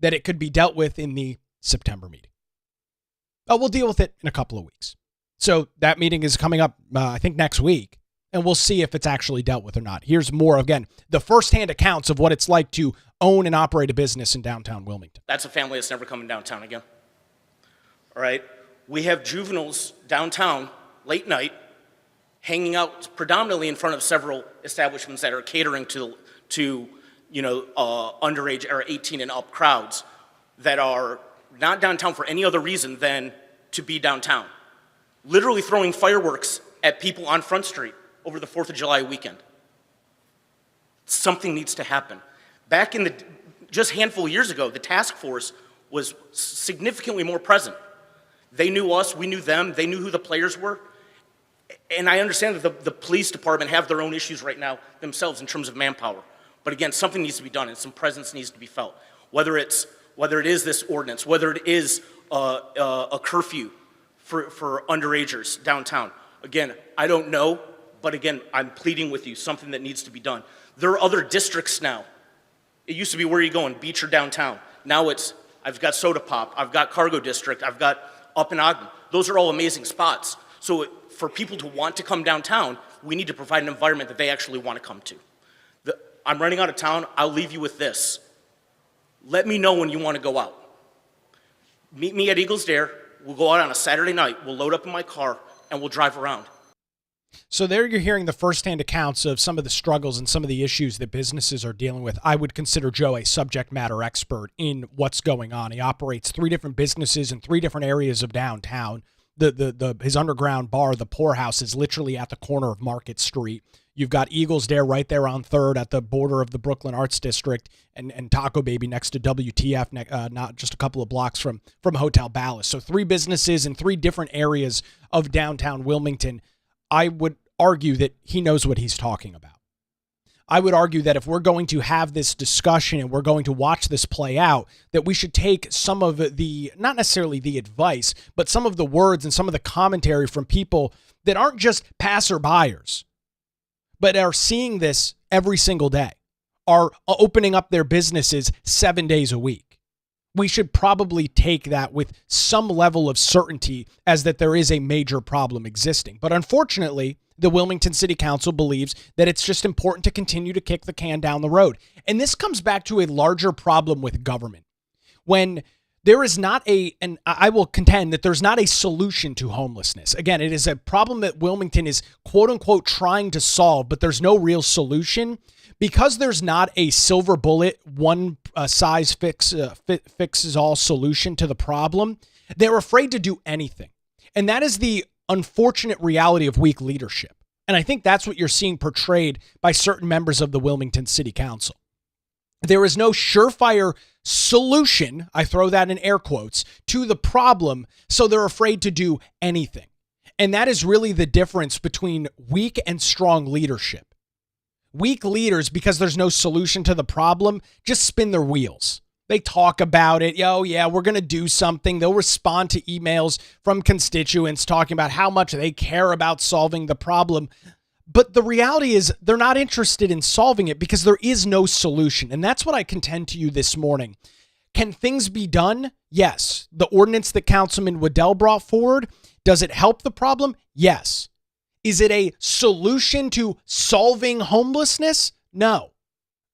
That it could be dealt with in the September meeting. Oh, we'll deal with it in a couple of weeks. So that meeting is coming up, I think, next week, and we'll see if it's actually dealt with or not. Here's more, again, the firsthand accounts of what it's like to own and operate a business in downtown Wilmington. That's a family that's never coming downtown again. All right? We have juveniles downtown, late night, hanging out predominantly in front of several establishments that are catering to underage or 18 and up crowds that are not downtown for any other reason than to be downtown. Literally throwing fireworks at people on Front Street over the 4th of July weekend. Something needs to happen. Back in just a handful of years ago, the task force was significantly more present. They knew us, we knew them, they knew who the players were. And I understand that the police department have their own issues right now themselves in terms of manpower. But again, something needs to be done and some presence needs to be felt. Whether it is this ordinance, whether it is a curfew for underagers downtown. Again, I don't know, but again, I'm pleading with you, something that needs to be done. There are other districts now. It used to be, where are you going, beach or downtown? Now it's, I've got Soda Pop, I've got Cargo District, I've got Up in Ogden. Those are all amazing spots. So for people to want to come downtown, we need to provide an environment that they actually want to come to. I'm running out of town. I'll leave you with this. Let me know when you want to go out. Meet me at Eagles Dare. We'll go out on a Saturday night. We'll load up in my car, and we'll drive around. So there you're hearing the firsthand accounts of some of the struggles and some of the issues that businesses are dealing with. I would consider Joe a subject matter expert in what's going on. He operates 3 different businesses in 3 different areas of downtown. His underground bar, the Poorhouse, is literally at the corner of Market Street. You've got Eagles Dare right there on 3rd at the border of the Brooklyn Arts District, and Taco Baby next to WTF, not just a couple of blocks from Hotel Ballas. So 3 businesses in 3 different areas of downtown Wilmington. I would argue that he knows what he's talking about. I would argue that if we're going to have this discussion and we're going to watch this play out, that we should take some of the, not necessarily the advice, but some of the words and some of the commentary from people that aren't just passerbyers, but are seeing this every single day, are opening up their businesses 7 days a week. We should probably take that with some level of certainty as that there is a major problem existing. But unfortunately, the Wilmington City Council believes that it's just important to continue to kick the can down the road. And this comes back to a larger problem with government. When there is not and I will contend that there's not a solution to homelessness. Again, it is a problem that Wilmington is quote unquote trying to solve, but there's no real solution. Because there's not a silver bullet, one size fixes all solution to the problem, they're afraid to do anything. And that is the unfortunate reality of weak leadership. And I think that's what you're seeing portrayed by certain members of the Wilmington City Council. There is no surefire solution, I throw that in air quotes, to the problem, so they're afraid to do anything. And that is really the difference between weak and strong leadership. Weak leaders, because there's no solution to the problem, just spin their wheels. They talk about it. Oh, yeah, we're going to do something. They'll respond to emails from constituents talking about how much they care about solving the problem. But the reality is they're not interested in solving it because there is no solution. And that's what I contend to you this morning. Can things be done? Yes. The ordinance that Councilman Waddell brought forward, does it help the problem? Yes. Is it a solution to solving homelessness? No.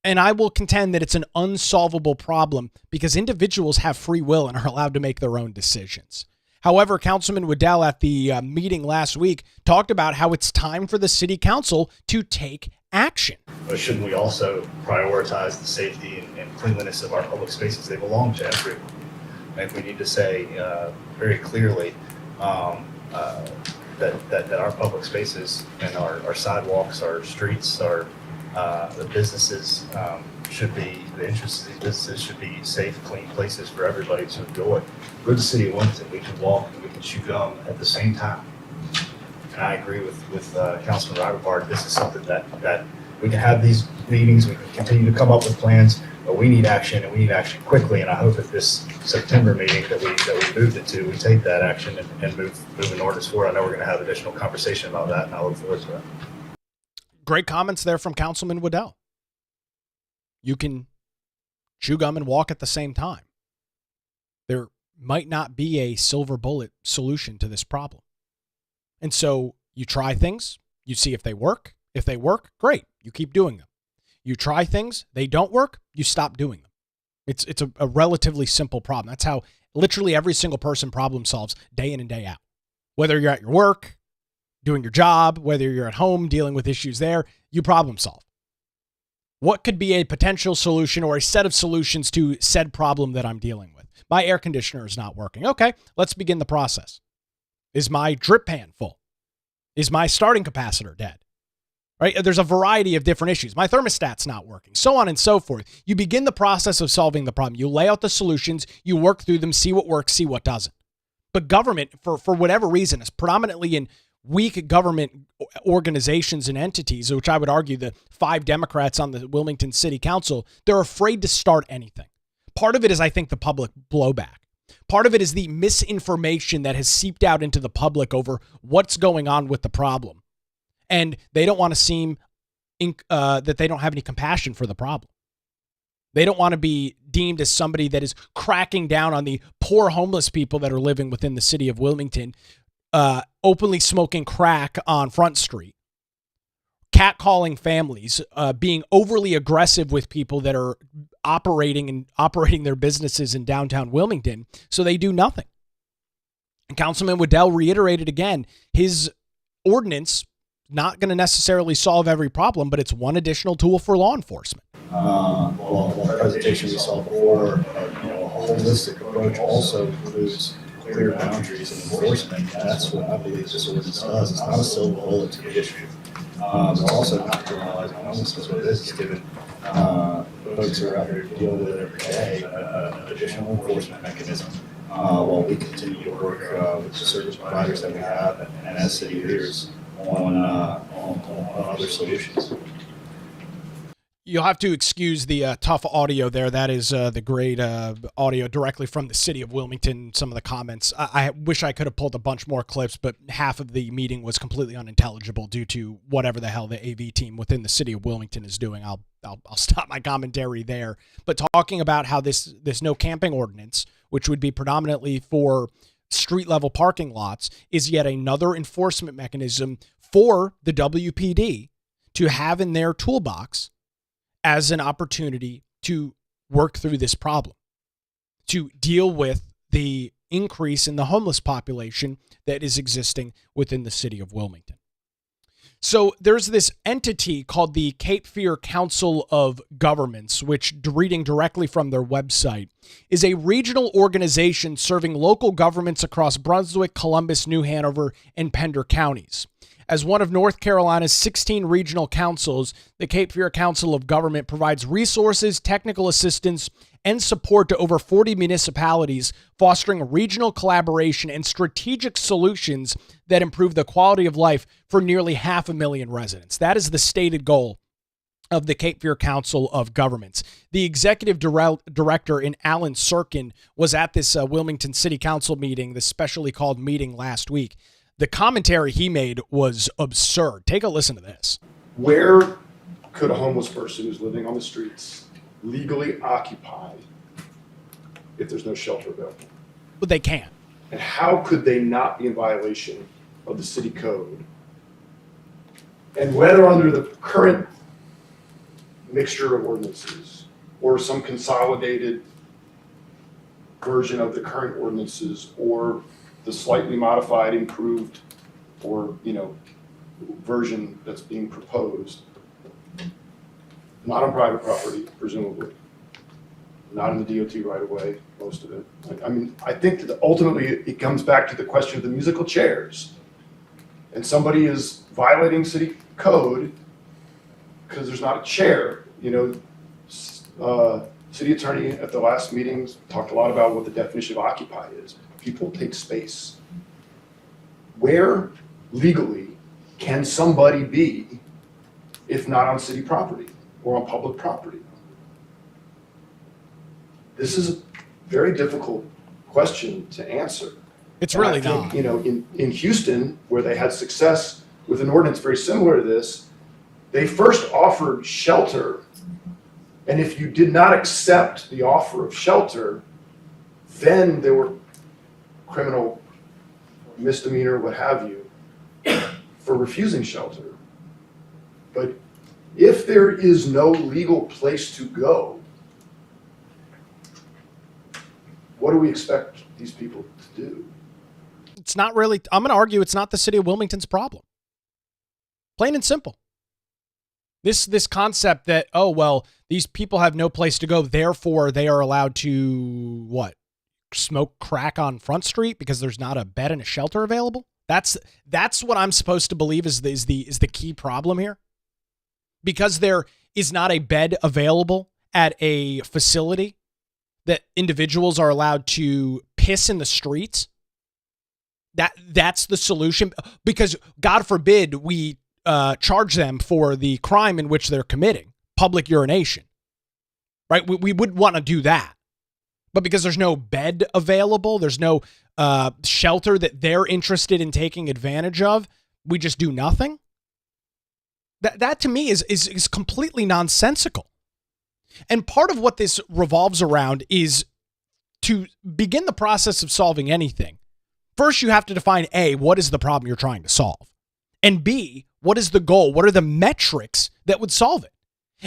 And I will contend that it's an unsolvable problem because individuals have free will and are allowed to make their own decisions. However, Councilman Waddell at the meeting last week talked about how it's time for the city council to take action. But shouldn't we also prioritize the safety and cleanliness of our public spaces? They belong to everyone. And we need to say very clearly that our public spaces and our sidewalks, our streets, our The businesses the interests of these businesses should be safe, clean places for everybody to enjoy. We're the city of Wilmington. We can walk and we can chew gum at the same time. And I agree with Councilman Ryberg. This is something that we can have these meetings, we can continue to come up with plans, but we need action, and we need action quickly. And I hope at this September meeting that we moved it to, we take that action and move an ordinance forward. I know we're going to have additional conversation about that, and I look forward to that. Great comments there from Councilman Waddell. You can chew gum and walk at the same time. There might not be a silver bullet solution to this problem. And so you try things, you see if they work. If they work, great, you keep doing them. You try things, they don't work, you stop doing them. It's a relatively simple problem. That's how literally every single person problem solves day in and day out. Whether you're at your work, doing your job, whether you're at home dealing with issues there, you problem solve. What could be a potential solution or a set of solutions to said problem that I'm dealing with? My air conditioner is not working. Okay, let's begin the process. Is my drip pan full? Is my starting capacitor dead? Right? There's a variety of different issues. My thermostat's not working, so on and so forth. You begin the process of solving the problem. You lay out the solutions, you work through them, see what works, see what doesn't. But government, for whatever reason, is predominantly in weak government organizations and entities, which I would argue the 5 Democrats on the Wilmington City Council, they're afraid to start anything. Part of it is, I think, the public blowback. Part of it is the misinformation that has seeped out into the public over what's going on with the problem. And they don't want to seem that they don't have any compassion for the problem. They don't want to be deemed as somebody that is cracking down on the poor homeless people that are living within the city of Wilmington, openly smoking crack on Front Street, catcalling families, being overly aggressive with people that are operating their businesses in downtown Wilmington, so they do nothing. And Councilman Waddell reiterated again, his ordinance not going to necessarily solve every problem, but it's one additional tool for law enforcement. Well, the presentation we saw before, a holistic approach also includes clear boundaries and enforcement. That's what I believe this ordinance does. It's not a silver bullet to the issue. It's also not criminalizing homelessness. What it is giving folks who are out there dealing with it every day an additional enforcement mechanism while we continue to work with the service providers that we have and as city leaders on other solutions. You'll have to excuse the tough audio there. That is the great audio directly from the city of Wilmington, some of the comments. I wish I could have pulled a bunch more clips, but half of the meeting was completely unintelligible due to whatever the hell the AV team within the city of Wilmington is doing. I'll stop my commentary there. But talking about how this no camping ordinance, which would be predominantly for street-level parking lots, is yet another enforcement mechanism for the WPD to have in their toolbox as an opportunity to work through this problem, to deal with the increase in the homeless population that is existing within the city of Wilmington. So there's this entity called the Cape Fear Council of Governments, which, reading directly from their website, is a regional organization serving local governments across Brunswick, Columbus, New Hanover, and Pender counties. As one of North Carolina's 16 regional councils, the Cape Fear Council of Government provides resources, technical assistance, and support to over 40 municipalities, fostering regional collaboration and strategic solutions that improve the quality of life for nearly 500,000 residents. That is the stated goal of the Cape Fear Council of Governments. The executive director in Alan Sirkin was at this Wilmington City Council meeting, this specially called meeting last week. The commentary he made was absurd. Take a listen to this. Where could a homeless person who's living on the streets legally occupy if there's no shelter available? But they can. And how could they not be in violation of the city code? And whether under the current mixture of ordinances or some consolidated version of the current ordinances or the slightly modified, improved, or, version that's being proposed, not on private property, presumably, not in the DOT right away, most of it. I think that ultimately it comes back to the question of the musical chairs. And somebody is violating city code because there's not a chair, city attorney at the last meetings talked a lot about what the definition of occupy is. People take space. Where legally can somebody be if not on city property or on public property? This is a very difficult question to answer. It's And really I think, not. In Houston, where they had success with an ordinance very similar to this, they first offered shelter. And if you did not accept the offer of shelter, then there were criminal misdemeanor, what have you, for refusing shelter. But if there is no legal place to go, what do we expect these people to do? It's not really, I'm going to argue it's not the city of Wilmington's problem. Plain and simple. This concept that, oh, well, these people have no place to go, therefore they are allowed to, what, smoke crack on Front Street because there's not a bed and a shelter available? That's what I'm supposed to believe is the key problem here. Because there is not a bed available at a facility that individuals are allowed to piss in the streets. That's the solution. Because God forbid we charge them for the crime in which they're committing, public urination, right? We wouldn't want to do that. But because there's no bed available, there's no shelter that they're interested in taking advantage of, we just do nothing. That to me is completely nonsensical. And part of what this revolves around is to begin the process of solving anything. First, you have to define A, what is the problem you're trying to solve? And B, what is the goal? What are the metrics that would solve it?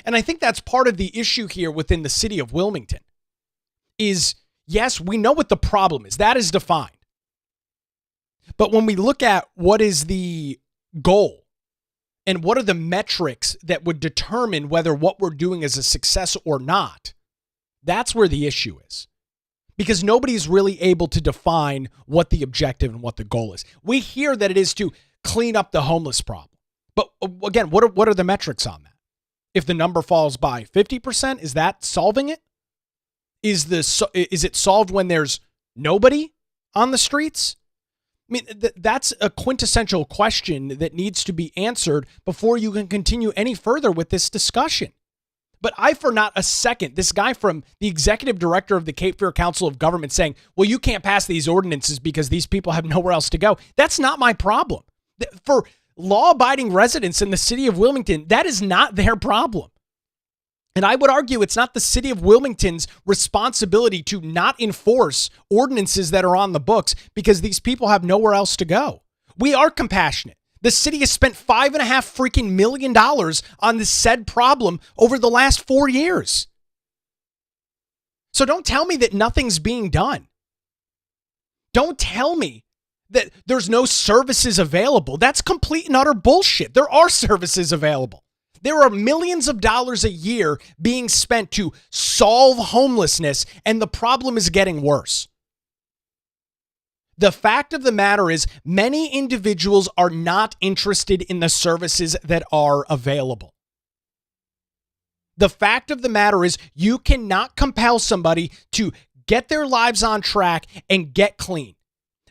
And I think that's part of the issue here within the city of Wilmington is, yes, we know what the problem is. That is defined. But when we look at what is the goal and what are the metrics that would determine whether what we're doing is a success or not, that's where the issue is. Because nobody's really able to define what the objective and what the goal is. We hear that it is to clean up the homeless problem. But again, what are the metrics on that? If the number falls by 50%, is that solving it? Is it solved when there's nobody on the streets? I mean, that's a quintessential question that needs to be answered before you can continue any further with this discussion. But I, for not a second, this guy from the executive director of the Cape Fear Council of Government saying, well, you can't pass these ordinances because these people have nowhere else to go. That's not my problem. For law-abiding residents in the city of Wilmington, that is not their problem. And I would argue it's not the city of Wilmington's responsibility to not enforce ordinances that are on the books because these people have nowhere else to go. We are compassionate. The city has spent $5.5 million on this said problem over the last 4 years. So don't tell me that nothing's being done. Don't tell me that there's no services available. That's complete and utter bullshit. There are services available. There are millions of dollars a year being spent to solve homelessness, and the problem is getting worse. The fact of the matter is, many individuals are not interested in the services that are available. The fact of the matter is, you cannot compel somebody to get their lives on track and get clean.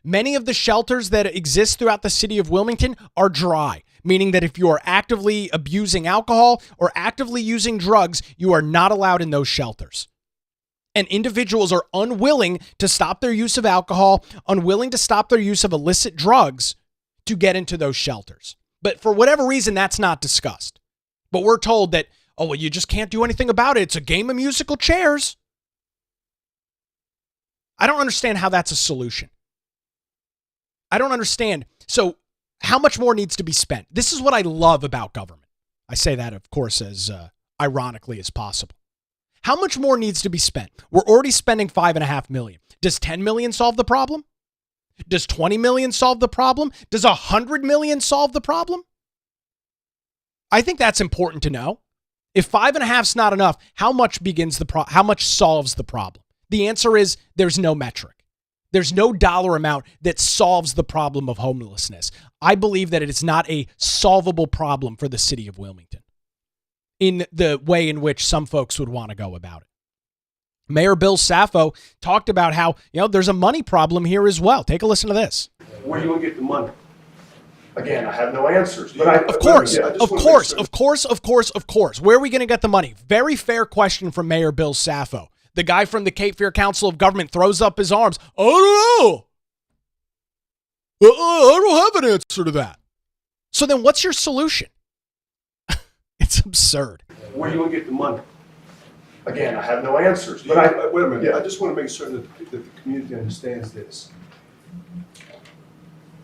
Many of the shelters that exist throughout the city of Wilmington are dry, meaning that if you are actively abusing alcohol or actively using drugs, you are not allowed in those shelters. And individuals are unwilling to stop their use of alcohol, unwilling to stop their use of illicit drugs to get into those shelters. But for whatever reason, that's not discussed. But we're told that, oh, well, you just can't do anything about it. It's a game of musical chairs. I don't understand how that's a solution. I don't understand. So how much more needs to be spent? This is what I love about government. I say that, of course, as ironically as possible. How much more needs to be spent? We're already spending $5.5 million. Does $10 million solve the problem? Does $20 million solve the problem? Does $100 million solve the problem? I think that's important to know. If 5.5 is not enough, how much how much solves the problem? The answer is there's no metric. There's no dollar amount that solves the problem of homelessness. I believe that it is not a solvable problem for the city of Wilmington. in the way in which some folks would want to go about it. Mayor Bill Saffo talked about how, there's a money problem here as well. Take a listen to this. Where are you going to get the money? Again, I have no answers. But Of course. Where are we going to get the money? Very fair question from Mayor Bill Saffo. The guy from the Cape Fear Council of Government throws up his arms. I don't know. I don't have an answer to that. So then what's your solution? It's absurd. Where are you going to get the money? Again, I have no answers. But Wait a minute, Yeah. I just want to make certain that the community understands this.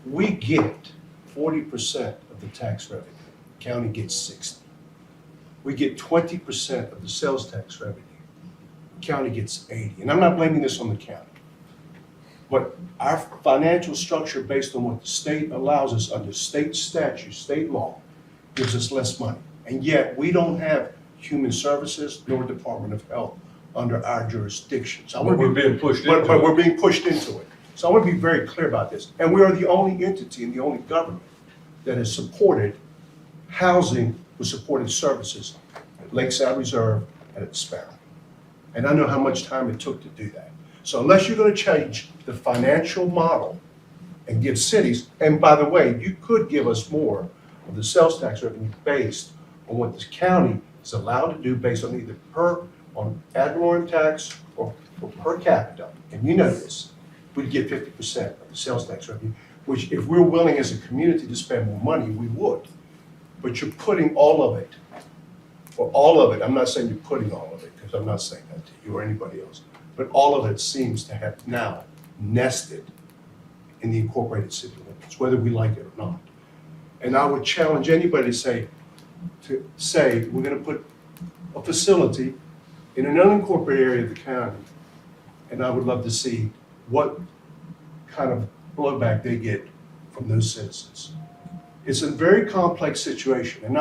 We get 40% of the tax revenue, county gets 60. We get 20% of the sales tax revenue, county gets 80. And I'm not blaming this on the county. But our financial structure based on what the state allows us under state statute, state law, gives us less money. And yet we don't have human services nor Department of Health under our jurisdiction. So But we're being pushed but into we're it. being pushed into it. So I want to be very clear about this. And we are the only entity and the only government that has supported housing with supported services at Lakeside Reserve and at Sparrow. And I know how much time it took to do that. So unless you're going to change the financial model and give cities, and by the way, you could give us more of the sales tax revenue based on what this county is allowed to do based on either on ad valorem tax or per capita. And you know this, we'd get 50% of the sales tax revenue, which if we're willing as a community to spend more money, we would. But you're putting all of it, I'm not saying you're putting all of it, because I'm not saying that to you or anybody else, but all of it seems to have now nested in the incorporated city limits, whether we like it or not. And I would challenge anybody to say we're going to put a facility in an unincorporated area of the county, and I would love to see what kind of blowback they get from those citizens. It's a very complex situation, and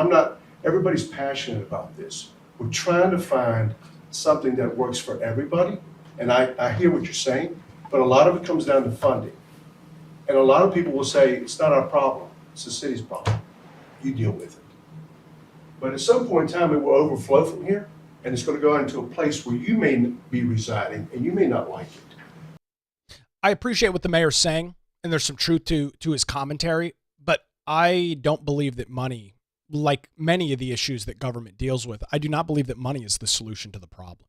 everybody's passionate about this. We're trying to find something that works for everybody, and I hear what you're saying, but a lot of it comes down to funding. And a lot of people will say, it's not our problem, it's the city's problem. You deal with it. But at some point in time, it will overflow from here, and it's going to go into a place where you may be residing, and you may not like it. I appreciate what the mayor's saying, and there's some truth to his commentary, but I don't believe that money, like many of the issues that government deals with, I do not believe that money is the solution to the problem.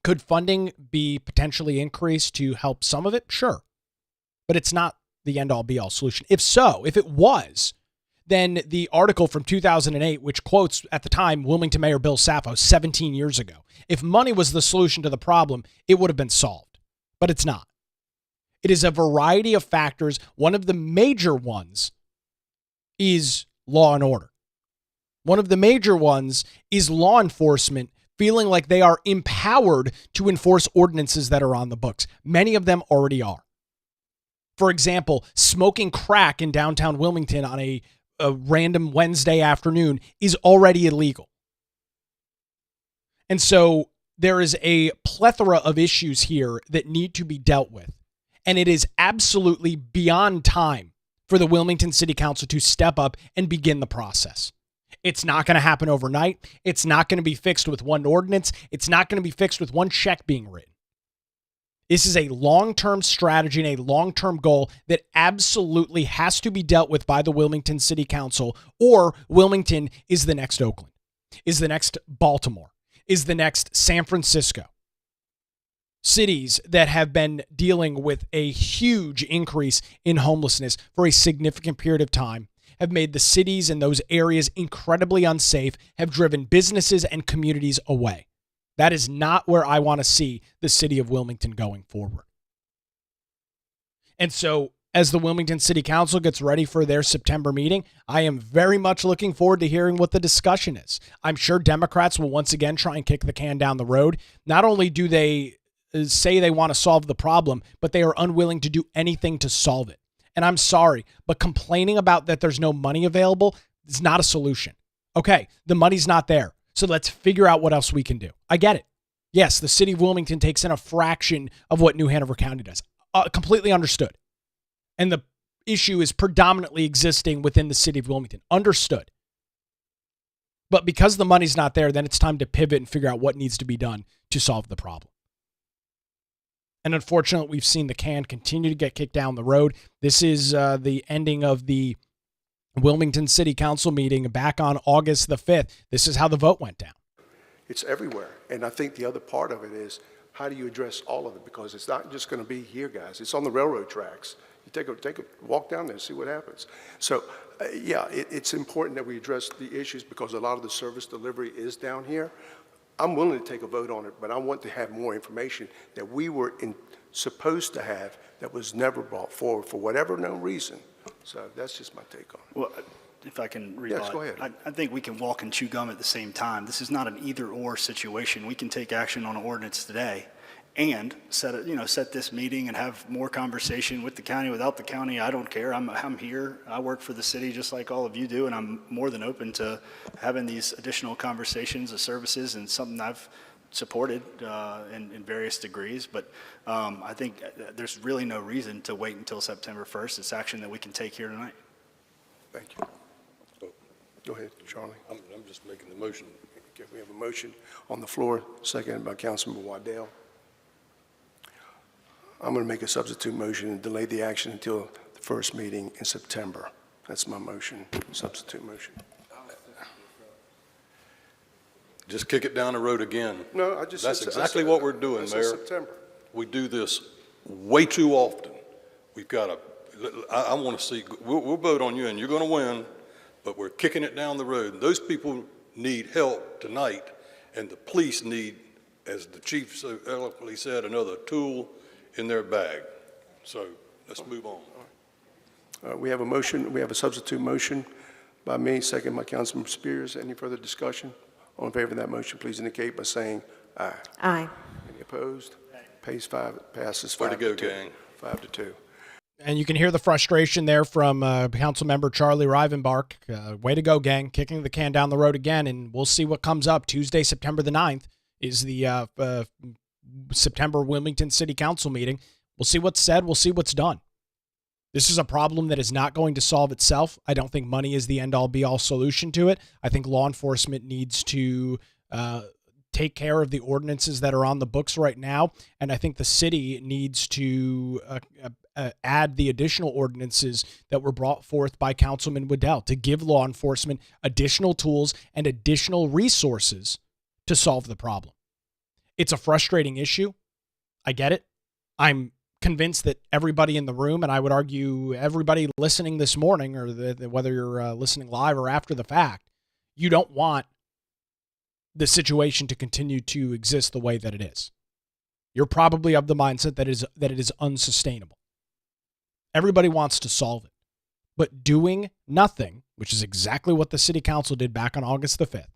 Could funding be potentially increased to help some of it? Sure. But it's not the end-all be-all solution. If it was, then the article from 2008, which quotes at the time Wilmington Mayor Bill Saffo 17 years ago, if money was the solution to the problem, it would have been solved. But it's not. It is a variety of factors. One of the major ones is law and order. One of the major ones is law enforcement feeling like they are empowered to enforce ordinances that are on the books. Many of them already are. For example, smoking crack in downtown Wilmington on a random Wednesday afternoon is already illegal. And so there is a plethora of issues here that need to be dealt with. And it is absolutely beyond time for the Wilmington City Council to step up and begin the process. It's not going to happen overnight. It's not going to be fixed with one ordinance. It's not going to be fixed with one check being written. This is a long-term strategy and a long-term goal that absolutely has to be dealt with by the Wilmington City Council, or Wilmington is the next Oakland, is the next Baltimore, is the next San Francisco. Cities that have been dealing with a huge increase in homelessness for a significant period of time have made the cities in those areas incredibly unsafe, have driven businesses and communities away. That is not where I want to see the city of Wilmington going forward. And so, as the Wilmington City Council gets ready for their September meeting, I am very much looking forward to hearing what the discussion is. I'm sure Democrats will once again try and kick the can down the road. Not only do they say they want to solve the problem, but they are unwilling to do anything to solve it. And I'm sorry, but complaining about that there's no money available is not a solution. Okay, the money's not there. So let's figure out what else we can do. I get it. Yes, the city of Wilmington takes in a fraction of what New Hanover County does. Completely understood. And the issue is predominantly existing within the city of Wilmington. Understood. But because the money's not there, then it's time to pivot and figure out what needs to be done to solve the problem. And unfortunately, we've seen the can continue to get kicked down the road. This is the ending of the Wilmington City Council meeting back on August the 5th. This is how the vote went down. It's everywhere. And I think the other part of it is, how do you address all of it? Because it's not just going to be here, guys. It's on the railroad tracks. You take a walk down there and see what happens. So, it's important that we address the issues because a lot of the service delivery is down here. I'm willing to take a vote on it, but I want to have more information that we were supposed to have that was never brought forward for whatever known reason. So that's just my take on it. Well, if I can rebut. Yes, go ahead. I think we can walk and chew gum at the same time. This is not an either-or situation. We can take action on an ordinance today and set this meeting and have more conversation with the county, without the county. I don't care. I'm here. I work for the city just like all of you do, and I'm more than open to having these additional conversations of services, and something I've supported in various degrees. But I think there's really no reason to wait until September 1st. It's action that we can take here tonight. Thank you. Go ahead, Charlie. I'm just making the motion. Okay, we have a motion on the floor, seconded by Councilman Waddell. I'm going to make a substitute motion and delay the action until the first meeting in September. That's my motion, substitute motion. Just kick it down the road again. No, I just. That's exactly what we're doing, I said Mayor. September. We do this way too often. We've got to, I want to see, we'll vote on you and you're going to win, but we're kicking it down the road. Those people need help tonight, and the police need, as the chief so eloquently said, another tool in their bag. So let's move on. We have a motion, we have a substitute motion by me, second by Councilman Spears. Any further discussion? All in favor of that motion, please indicate by saying aye. Aye. Any opposed? Passes 5 Way to go, to 2. gang. 5 to 2. And you can hear the frustration there from Council Member Charlie Rivenbark. Way to go, gang, kicking the can down the road again, and we'll see what comes up. Tuesday, September the 9th is the September Wilmington City Council meeting. We'll see what's said. We'll see what's done. This is a problem that is not going to solve itself. I don't think money is the end-all, be-all solution to it. I think law enforcement needs to take care of the ordinances that are on the books right now, and I think the city needs to add the additional ordinances that were brought forth by Councilman Waddell to give law enforcement additional tools and additional resources to solve the problem. It's a frustrating issue. I get it. I'm convinced that everybody in the room, and I would argue everybody listening this morning, or whether you're listening live or after the fact, you don't want the situation to continue to exist the way that it is. You're probably of the mindset that it is unsustainable. Everybody wants to solve it. But doing nothing, which is exactly what the city council did back on August the 5th.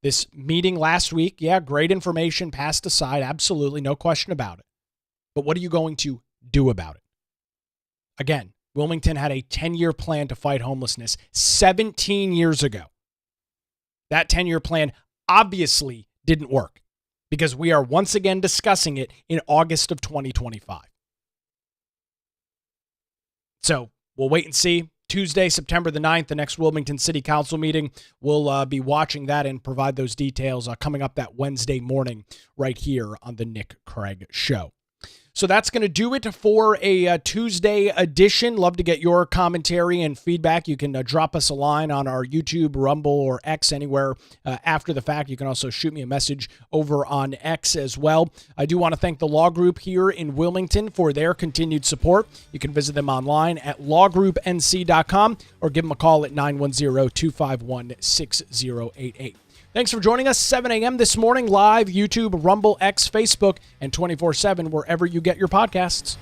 This meeting last week, great information passed aside, absolutely, no question about it. But what are you going to do about it? Again, Wilmington had a 10-year plan to fight homelessness 17 years ago. That 10-year plan obviously didn't work because we are once again discussing it in August of 2025. So we'll wait and see. Tuesday, September the 9th, the next Wilmington City Council meeting. We'll be watching that and provide those details coming up that Wednesday morning right here on the Nick Craig Show. So that's going to do it for a Tuesday edition. Love to get your commentary and feedback. You can drop us a line on our YouTube, Rumble, or X anywhere after the fact. You can also shoot me a message over on X as well. I do want to thank the Law Group here in Wilmington for their continued support. You can visit them online at lawgroupnc.com or give them a call at 910-251-6088. Thanks for joining us, 7 a.m. this morning, live, YouTube, Rumble, X, Facebook, and 24/7 wherever you get your podcasts.